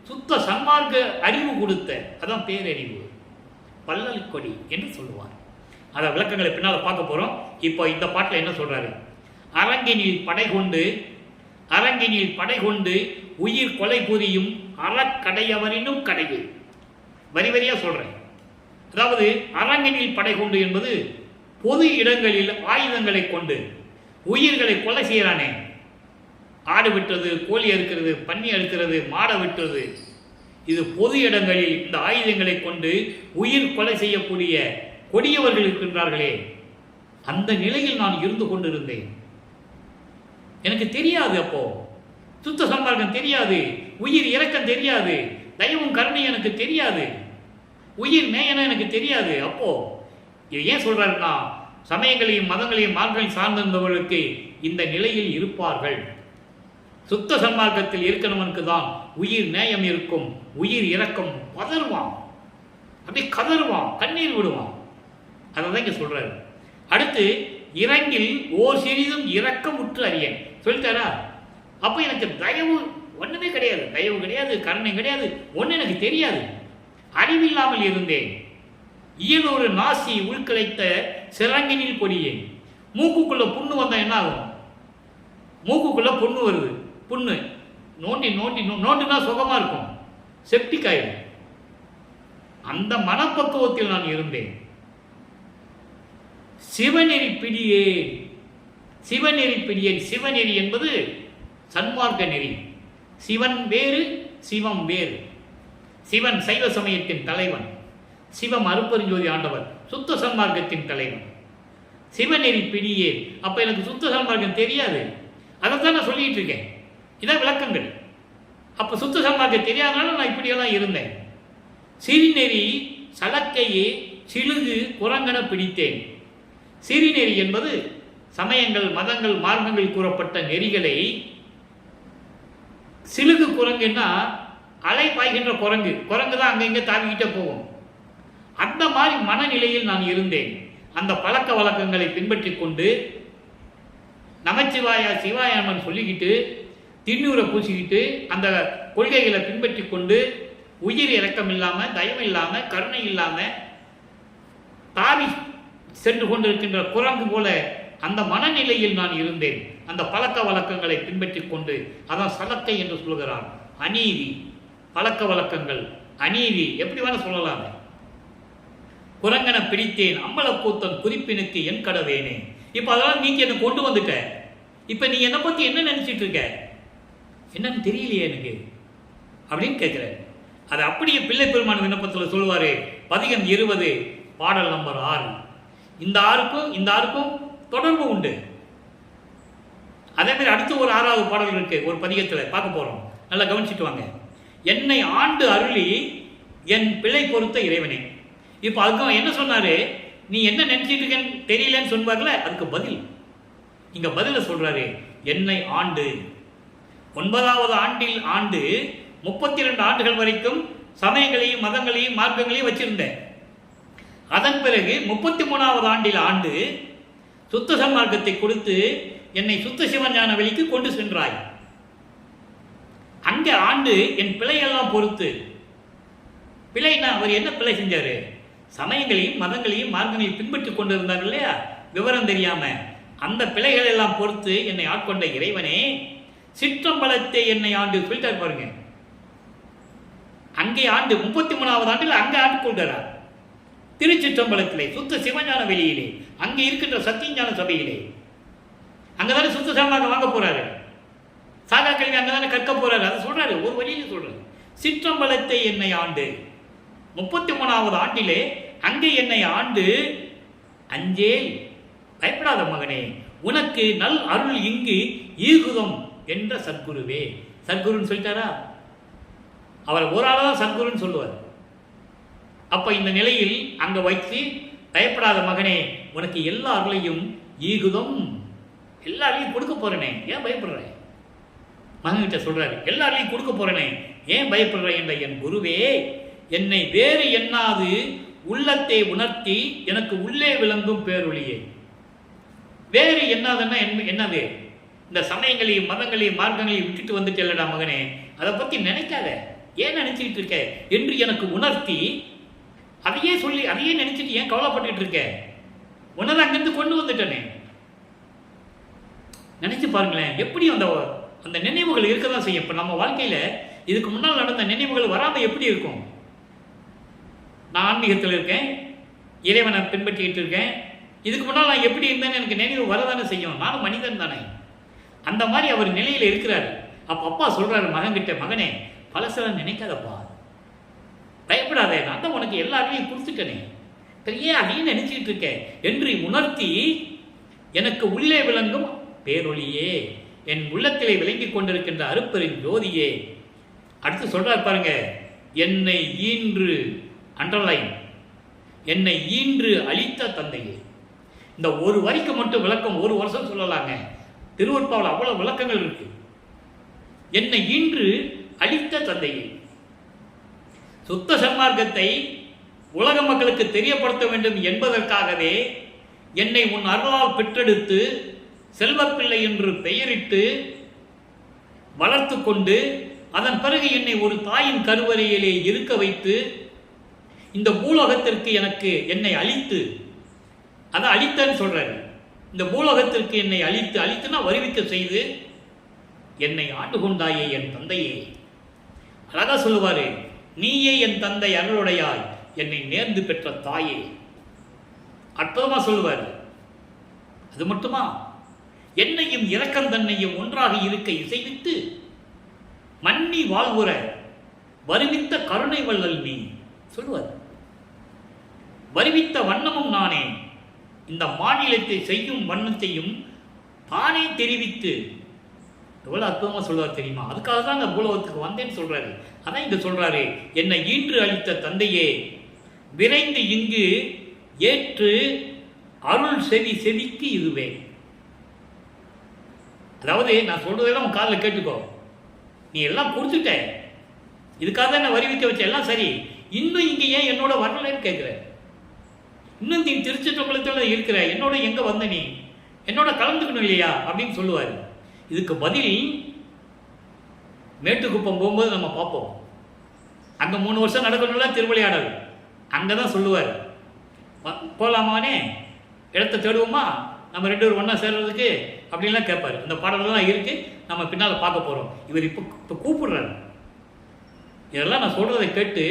சுத்த சன்மார்க்க அறிவு கொடுத்த, அதான் பேரறிவு, வள்ளல் கொடி என்று சொல்லுவார். அதை விளக்கங்களை பின்னால் பார்க்க போறோம். இப்போ இந்த பாட்டில் என்ன சொல்றாரு? அரங்கினில் படை கொண்டு உயிர் கொலை புரியும் அறக்கடையவரினும் கடைவு. வரி வரியா சொல்றேன். அதாவது அரங்கினில் படை கொண்டு என்பது பொது இடங்களில் ஆயுதங்களை கொண்டு உயிர்களை கொலை செய்யறானே, ஆடு வெட்டுறது, கோழி அறுக்கிறது, பன்னி அறுக்கிறது, மாடை வெட்டுறது, இது பொது இடங்களில் இந்த ஆயுதங்களை கொண்டு உயிர் கொலை செய்யக்கூடிய கொடியவர்கள் இருக்கின்றார்களே, அந்த நிலையில் நான் இருந்து கொண்டிருந்தேன். எனக்கு தெரியாது, அப்போ சுத்த சன்மார்க்கம் தெரியாது, உயிர் இரக்கம் தெரியாது, தயவும் கருணை எனக்கு தெரியாது, உயிர் மேயன எனக்கு தெரியாது. அப்போ ஏன் சொல்றாருன்னா, சமயங்களையும் மதங்களையும் மார்க்கங்களையும் சார்ந்திருந்தவர்களுக்கு இந்த நிலையில் இருப்பார்கள். சுத்த சன்மார்க்கத்தில் இருக்கிறவனுக்கு தான் உயிர் நேயம் இருக்கும், உயிர் இரக்கம், பதறுவான், அப்படி கதறுவான், கண்ணீர் விடுவான். அதான் இங்க சொல்றாரு. அடுத்து, இறங்கில் ஓர் சிறிதும் இரக்கம் உற்று அறியேன் சொல்லிட்டாரா. அப்போ எனக்கு தயவு ஒண்ணுமே கிடையாது, தயவு கிடையாது, கருணை கிடையாது, ஒண்ணு எனக்கு தெரியாது, அறிவில்லாமல் இருந்தேன். இயலொரு நாசி உள்கிளைத்த சிறங்கினில் பொடியேன். மூக்குக்குள்ள புண்ணு வந்தா என்ன ஆகும்? மூக்குக்குள்ள புண்ணு வருது, புண்ணு நோண்டினா சுகமா இருக்கும், செப்டிக் ஆயிடும். அந்த மனப்பக்குவத்தில் நான் இருந்தேன். சிவநெறி பிடியேன். சிவநெறி என்பது சன்மார்க்க நெறி. சிவன் வேறு, சிவம் வேறு. சிவன் சைவ சமயத்தின் தலைவன், சிவம் அருப்பெருஞ்சோதி ஆண்டவர் சுத்த சன்மார்க்கத்தின் தலைவன். சிவநெறி பிடியேன். அப்ப எனக்கு சுத்த சன்மார்க்கம் தெரியாது, அதைத்தான் நான் சொல்லிட்டு இருக்கேன். இதான் விளக்கங்கள். அப்ப சுத்த சன்மார்க்கம் தெரியாதனால நான் இப்படியெல்லாம் இருந்தேன். சிறுநெறி சலக்கையே சிழுகு குரங்கன பிடித்தேன். சிறுநெறி என்பது சமயங்கள், மதங்கள், மார்க்கங்கள் கூறப்பட்ட நெறிகளை, சிழுகு குரங்குன்னா அலை பாய்கின்ற குரங்கு தான் அங்கங்க தாவிக்கிட்டே போகும். அந்த மாதிரி மனநிலையில் நான் இருந்தேன். அந்த பழக்க வழக்கங்களை பின்பற்றி கொண்டு நமச்சிவாயா சிவாயாமன் சொல்லிக்கிட்டு திண்ணூரை பூசிக்கிட்டு அந்த கொள்கைகளை பின்பற்றி கொண்டு உயிர் இரக்கம் இல்லாம, தயவு இல்லாம, கருணை இல்லாம தாவி சென்று கொண்டிருக்கின்ற குரங்கு போல அந்த மனநிலையில் நான் இருந்தேன். அந்த பழக்க வழக்கங்களை பின்பற்றி கொண்டு, அதான் சலக்கை என்று சொல்கிறார். அநீதி பழக்க வழக்கங்கள், அநீதி எப்படி வேணா சொல்லலாமே. குரங்கன பிடித்தேன் அம்பலக்கூத்தன் குறிப்பினுக்கு என் கடவேனே. இப்ப அதெல்லாம் நீங்க என்ன கொண்டு வந்துட்ட. இப்ப நீ என்னை பத்தி என்ன நினைச்சிட்டு இருக்க, என்னன்னு தெரியலையே எனக்கு அப்படின்னு கேட்கிற. அது அப்படியே பிள்ளை பெருமான் விண்ணப்பத்தில் சொல்லுவாரு. பதிகம் 20 பாடல் நம்பர் 6. இந்த ஆறுக்கும் தொடர்பு உண்டு. அதே மாதிரி அடுத்து ஒரு 6வது பாடல் இருக்கு, ஒரு பதிகத்தில் பார்க்க போறோம். நல்லா கவனிச்சுட்டு வாங்க. என்னை ஆண்டு அருளி என் பிழை பொறுத்த இறைவனே. இப்போ அதுக்கு என்ன சொன்னாரு? நீ என்ன நினைச்சிட்டு இருக்கன்னு தெரியலன்னு சொன்னார்ல, அதுக்கு பதில் இங்க பதில சொல்றாரு. என்னை ஆண்டு 9வது ஆண்டில் ஆண்டு 32 ஆண்டுகள் வரைக்கும் சமயங்களையும் மதங்களையும் மார்க்கங்களையும் வச்சிருந்தேன். அதன் பிறகு 33வது ஆண்டில் ஆண்டு சுத்த சன்மார்க்கத்தை கொடுத்து என்னை சுத்த சிவஞான வெளிக்கு கொண்டு சென்றாய். அங்கே ஆண்டு என் பிழையெல்லாம் பொறுத்து. பிழைனா அவர் என்ன பிழை செஞ்சாரு? சமயங்களையும் மதங்களையும் மார்க்கங்களையும் பின்பற்றி கொண்டு இருந்தார் இல்லையா, விவரம் தெரியாம. அந்த பிழைகள் எல்லாம் பொறுத்து என்னை ஆட்கொண்ட இறைவனே, சிற்றம்பலத்தை என்னை ஆண்டு சொல்லிட்டார் பாருங்க. அங்கே ஆண்டு 33வது ஆண்டில் அங்கே ஆண்டு கொண்டார். திருச்சிற்றம்பலத்திலே சுத்த சிவஞான வெளியிலே அங்கே இருக்கின்ற சத்தியஞான சபையிலே அங்கதானே சுத்த சமமாக வாங்க போறாரு. சாகா கல்வி அங்கதானே கற்க போறாரு. அதை சொல்றாரு, ஒரு வழியில சொல்றாரு. சிற்றம்பலத்தை என்னை ஆண்டு 33வது ஆண்டிலே அங்கே என்னை ஆண்டு அஞ்சேல் பயப்படாத மகனே, உனக்கு நல் அருள் இங்கு ஈகுதம் என்ற சத்குருவே. சத்குருன்னு சொல்லிட்டாரா? அவர் ஒரு ஆளதான் சத்குருன்னு சொல்லுவார். அப்ப இந்த நிலையில் அங்க வைத்து பயப்படாத மகனே, உனக்கு எல்லா அருளையும் ஈகுதம், எல்லா அருளையும் கொடுக்க போறேனே, ஏன் பயப்படுற? மகன்கிட்ட சொல்றாரு, எல்லா அருளையும் கொடுக்க போறேனே, ஏன் பயப்படுற என்ற என் குருவே என்னை வேறு எண்ணாது உள்ளத்தை உணர்த்தி எனக்கு உள்ளே விளங்கும் பேரொழியே. வேறு எண்ணாதுன்னா என்னது? இந்த சமயங்களையும் மதங்களையும் மார்க்கங்களையும் விட்டுட்டு வந்துட்டு இல்லடா மகனே, அதை பத்தி நினைக்காத, ஏன் நினைச்சுக்கிட்டு இருக்க என்று எனக்கு உணர்த்தி, அதையே சொல்லி அதையே நினைச்சிட்டு ஏன் கவலைப்பட்டு இருக்க? உன்னதான் அங்கிருந்து கொண்டு வந்துட்டனே. நினைச்சு பாருங்களேன், எப்படி அந்த அந்த நினைவுகள் இருக்கதான் செய்யும். இப்ப நம்ம வாழ்க்கையில இதுக்கு முன்னால் நடந்த நினைவுகள் வராம எப்படி இருக்கும்? நான் ஆன்மீகத்தில் இருக்கேன், இறைவனை பின்பற்றிக்கிட்டு இருக்கேன், இதுக்கு முன்னால் நான் எப்படி இருந்தேன்னு எனக்கு நினைவு வரதானே செய்யும். நானும் மனிதன் தானே. அந்த மாதிரி அவர் நிலையில் இருக்கிறார். அப்ப அப்பா சொல்றாரு மகன்கிட்ட, மகனே பழசெல்லாம் நினைக்காதப்பா, பயப்படாதே, நான் தான் உனக்கு எல்லாரையும் கொடுத்துட்டனே, பெரிய அதையும் நினைச்சுக்கிட்டு இருக்க என்று உணர்த்தி எனக்கு உள்ளே விளங்கும் பேரொழியே, என் உள்ளத்திலே விளங்கிக் கொண்டிருக்கின்ற அருப்பெரும் ஜோதியே. அடுத்து சொல்றார் பாருங்க, என்னை ஈன்று அண்டர்லைன், என்னை ஈன்று அளித்த தந்தையே. இந்த ஒரு வரிக்கு மட்டும் விளக்கம் ஒரு வருஷம் சொல்லலாங்க. திருவருட்பாவில் அவ்வளவு விளக்கங்கள் இருக்கு. என்னை ஈன்று அளித்த தந்தையே, சுத்த சன்மார்க்கத்தை உலக மக்களுக்கு தெரியப்படுத்த வேண்டும் என்பதற்காகவே என்னை உன் அருளால் பெற்றெடுத்து செல்வப்பிள்ளை என்று பெயரிட்டு வளர்த்து கொண்டு அதன் பிறகு என்னை ஒரு தாயின் கருவறையிலே இருக்க வைத்து இந்த பூலோகத்திற்கு எனக்கு என்னை அளித்து, அதை அளித்தன்னு சொல்றாரு, இந்த பூலோகத்திற்கு என்னை அளித்து, அளித்துனா வருவிக்க செய்து என்னை ஆண்டு கொண்டாயே என் தந்தையே. அழகா சொல்லுவாரு, நீயே என் தந்தை அருளுடையாய் என்னை நேர்ந்து பெற்ற தாயே. அற்புதமா சொல்லுவார். அது மட்டுமா, என்னையும் இரக்கம் தன்னையும் ஒன்றாக இருக்க இசைவித்து மன்னி வாழ்வுற வருவித்த கருணை வள்ளல் நீ சொல்லுவார். வருவித்த வண்ணமும் நானே, இந்த மாநிலத்தை செய்யும் வண்ணத்தையும் தானே தெரிவித்து, எவ்வளவு அற்புதமா சொல்றாரு தெரியுமா? அதுக்காக தான் அந்த பூலோகத்துக்கு வந்தேன்னு சொல்றாரு. அதான் இங்க சொல்றாரு, என்னை ஈன்று அளித்த தந்தையே, விரைந்து இங்கு ஏற்று அருள் செவி செவிக்கு இதுவே. அதாவது நான் சொல்றதெல்லாம் உன் காதில் கேட்டுக்கோ, நீ எல்லாம் கொடுத்துட்ட, இதுக்காக தான் என்ன வரிவிக்க வச்ச, எல்லாம் சரி, இன்னும் இங்க ஏன் என்னோட வரலன்னு கேட்கிற? இன்னும் நீ திருச்சிற்றம்பலத்தில் இருக்கிற, என்னோட எங்க வந்த, நீ என்னோட கலந்துக்கணும் இல்லையா அப்படின்னு சொல்லுவாரு. இதுக்கு பதில் மேட்டுக்குப்பம் போகும்போது நம்ம பார்ப்போம். அங்க 3 வருஷம் நடக்கணும்ல திருவிளையாடல், அங்கதான் சொல்லுவார், போலாமானே, இடத்த தேடுவோமா, நம்ம 2 பேரும் ஒன்னா சேர்றதுக்கு அப்படின்லாம் கேட்பாரு. இந்த பாடலாம் இருக்கு, நம்ம பின்னால பார்க்க போறோம். இவர் இப்ப கூப்பிடுறாரு. இதெல்லாம் நான் சொல்றதை கேட்டு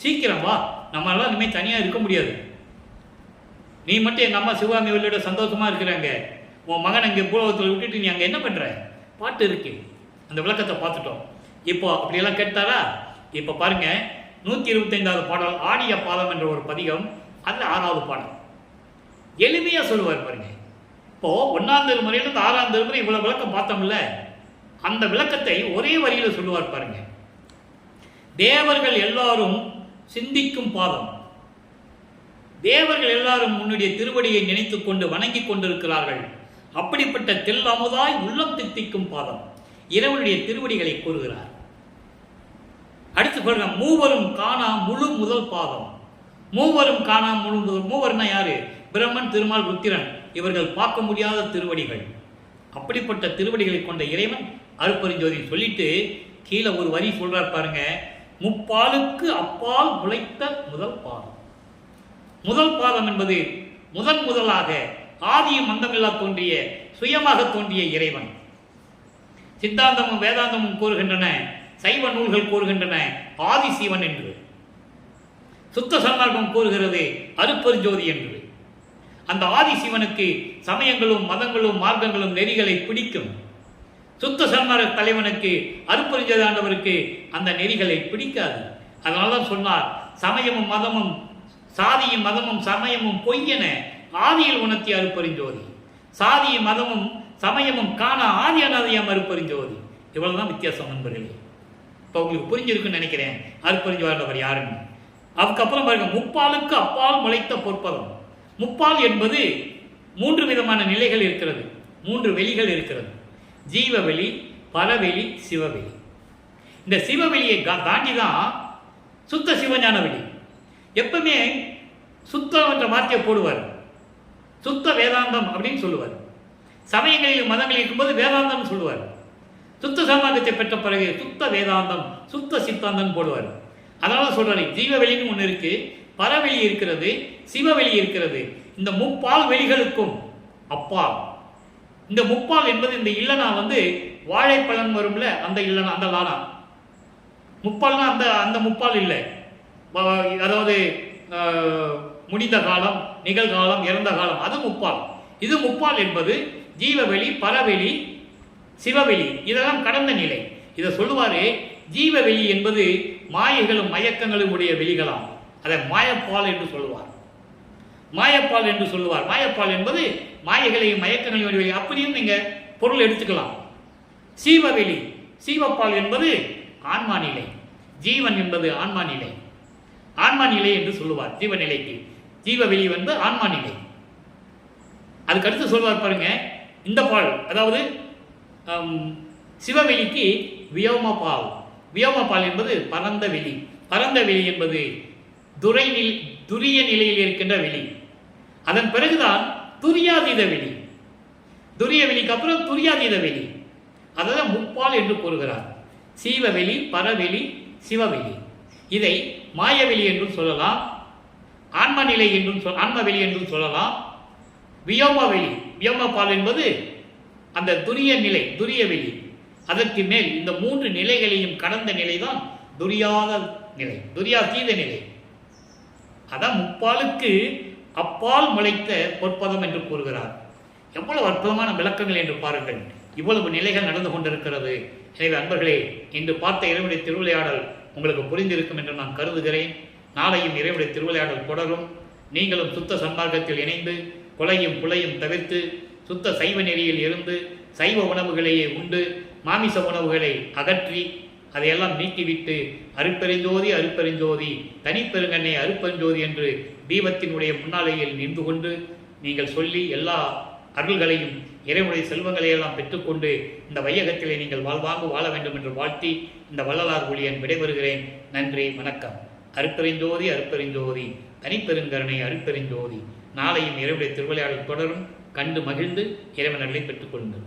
சீக்கிரம் வா, நம்ம எல்லாம் இனிமேல் தனியா இருக்க முடியாது, நீ மட்டும் எங்க அம்மா சிவகாமி வள்ளியோட சந்தோஷமா இருக்கிறாங்க, உன் மகன் அங்கே பூலோகத்தில் விட்டுட்டு நீ அங்க என்ன பண்ற? பாட்டு இருக்கு, அந்த விளக்கத்தை பார்த்துட்டோம். இப்போ அப்படியெல்லாம் கேட்டாரா? இப்போ பாருங்க, 125வது பாடல் ஆடிய பாதம் என்ற ஒரு பதிகம், அதுல 6வது பாடல் எளிமையா சொல்லுவார் பாருங்க. இப்போ 1ஆம் திருமுறையிலிருந்து 6ஆம் திருமுறை இவ்வளவு விளக்கம் பார்த்தோம்ல, அந்த விளக்கத்தை ஒரே வரியில சொல்லுவார் பாருங்க. தேவர்கள் எல்லாரும் சிந்திக்கும் பாதம், தேவர்கள் எல்லாரும் உன்னுடைய திருவடியை நினைத்துக் கொண்டு வணங்கி கொண்டிருக்கிறார்கள். அப்படிப்பட்ட தெல்லமுதாய் உள்ளம் தித்திக்கும் பாதம், இறைவனுடைய திருவடிகளை கூறுகிறார். அடுத்து பாருங்க, மூவரும் காணா முழு முதல் பாதம். மூவரும் காணா முழு முதல், மூவர்னா யாரு? பிரம்மன், திருமால், ருத்திரன், இவர்கள் பார்க்க முடியாத திருவடிகள். அப்படிப்பட்ட திருவடிகளை கொண்ட இறைவன் அருட்பெருஞ்சோதி சொல்லிட்டு கீழே ஒரு வரி சொல்றார் பாருங்க, முப்பாலுக்கு அப்பால் உழைத்த முதல் பாதம். முதல் பாதம் என்பது முதலாக ஆதியும் அந்தமில்லா தோன்றிய, சுயமாக தோன்றிய இறைவன். சித்தாந்தமும் வேதாந்தமும் கூறுகின்றன, சைவ நூல்கள் கூறுகின்றன ஆதி சிவன் என்று. சுத்த சன்மார்க்கம் கூறுகிறது அருட்பெருஞ்சோதி என்று. அந்த ஆதி சிவனுக்கு சமயங்களும் மதங்களும் மார்க்கங்களும் நெறிகளை பிடிக்கும். சுத்த சன்மார்க்க தலைவனுக்கு அருட்பெருஞ்சோதி ஆண்டவருக்கு அந்த நெறிகளை பிடிக்காது. அதனால்தான் சொன்னார், சமயமும் மதமும் சாதியும் மதமும் சமயமும் பொய்யென ஆதியில் உணர்த்திய அருட்பெருஞ்சோதி, சாதியும் மதமும் சமயமும் காண ஆதி அனாதியாம் அருட்பெருஞ்சோதி. இவ்வளவுதான் வித்தியாசம் நண்பர்களே. இப்போ உங்களுக்கு புரிஞ்சிருக்குன்னு நினைக்கிறேன் அருட்பெருஞ்சோதி ஆண்டவர் யாருன்னு. அதுக்கப்புறம் பாருங்க, முப்பாலுக்கு அப்பால் முளைத்த பொற்பதம். முப்பால் என்பது 3 விதமான நிலைகள் இருக்கிறது, 3 வெளிகள் இருக்கிறது. ஜீவவெளி, பரவெளி, சிவவெளி. இந்த சிவவெளியை தாண்டி தான் சுத்த சிவஞான வெளி. எப்பவுமே சுத்தம் என்ற வார்த்தையை போடுவார், சுத்த வேதாந்தம் அப்படின்னு சொல்லுவார். சமயங்களில் மதங்களில் இருக்கும்போது வேதாந்தம் சொல்லுவார். சுத்த சன்மார்க்கத்தை பெற்ற பிறகு சுத்த வேதாந்தம், சுத்த சித்தாந்தம் போடுவார். அதனால சொல்றாரு, ஜீவவெளின்னு ஒன்று இருக்கு, பரவெளி இருக்கிறது, சிவவெளி இருக்கிறது. இந்த முப்பால் வெளிகளுக்கும் அப்பால். இந்த முப்பால் என்பது இந்த இல்லனா வாழைப்பழம் வரும்ல, அந்த இல்லனா, அந்த லானா. முப்பால்னா அந்த முப்பால் இல்லை, அதாவது முடிந்த காலம், நிகழ்காலம், இறந்த காலம், அது முப்பால். இது முப்பால் என்பது ஜீவவெளி, பரவெளி, சிவவெளி, இதெல்லாம் கடந்த நிலை. இதை சொல்லுவாரு, ஜீவவெளி என்பது மாயைகளும் மயக்கங்களும் உடைய வெளிகளாம். அதை மாயப்பால் என்று சொல்லுவார். மாயப்பால் என்று சொல்லுவார். மாயப்பால் என்பது மாயைகளையும் மயக்கங்களையும் வெளி, அப்படியும் நீங்க பொருள் எடுத்துக்கலாம். சீவவெளி, சீவப்பால் என்பது ஆன்மா நிலை, ஜீவன் என்பது ஆன்மா நிலை, ஆன்மா நிலை என்று சொல்லுவார். ஜீவநிலைக்கு ஜீவவெளி ஆன்மா நிலை. அதுக்கு அடுத்து சொல்வார் பாருங்க, இந்த பால், அதாவது சிவவெளிக்கு வியோமபால். வியோமபால் என்பது பரந்த வெளி. பரந்த வெளி என்பது துரிய நிலையில் இருக்கின்ற வெளி. அதன் பிறகுதான் துரியாதீத வெளி. துரிய வெளிக்கு அப்புறம் துரியாதீத வெளி. அதான் முப்பால் என்று கூறுகிறார். சீவவெளி, பரவெளி, சிவவெளி. இதை மாயவெளி என்றும் சொல்லலாம், ஆன்ம நிலை என்றும் ஆன்மவெளி என்றும் சொல்லலாம். வியோமவெளி, வியோமபால் என்பது அந்த துரிய நிலை, துரிய வெளி. அதற்கு மேல் இந்த 3 நிலைகளையும் கடந்த நிலைதான் துரியாத நிலை, துரியாதீத நிலை. அதான் முப்பாலுக்கு அப்பால் முளைத்த பொற்பதம் என்று கூறுகிறார். எவ்வளவு அற்புதமான விளக்கங்கள் என்று பாருங்கள். இவ்வளவு நிலைகள் நடந்து கொண்டிருக்கிறது. எனவே அன்பர்களே, இன்று பார்த்த இறைவனுடைய திருவிளையாடல் உங்களுக்கு புரிந்திருக்கும் என்று நான் கருதுகிறேன். நாளையும் இறைவனுடைய திருவிளையாடல் தொடரும். நீங்களும் சுத்த சன்மார்க்கத்தில் இணைந்து கொலையும் புலையும் தவிர்த்து சுத்த சைவ நெறியில் இருந்து சைவ உணவுகளையே உண்டு மாமிச உணவுகளை அகற்றி அதையெல்லாம் நீக்கிவிட்டு அருட்பெருஞ்சோதி அருட்பெருஞ்சோதி தனிப்பெருங்கண்ணே அருட்பெருஞ்சோதி என்று தீபத்தினுடைய முன்னாலேயில் நின்று கொண்டு நீங்கள் சொல்லி எல்லா அருள்களையும் இறைவனுடைய செல்வங்களையெல்லாம் பெற்றுக்கொண்டு இந்த வையகத்திலே நீங்கள் வாழ்வாங்கு வாழ வேண்டும் என்று வாழ்த்தி இந்த வள்ளலார் ஊழியன் விடைபெறுகிறேன். நன்றி, வணக்கம். அருட்பெருஞ்சோதி அருட்பெருஞ்சோதி தனிப்பெருங்கருணை அருட்பெருஞ்சோதி. நாளையும் இறைவனுடைய திருவிளையாடல் தொடரும். கண்டு மகிழ்ந்து இறைவனர்களை பெற்றுக்கொள்ளுங்கள்.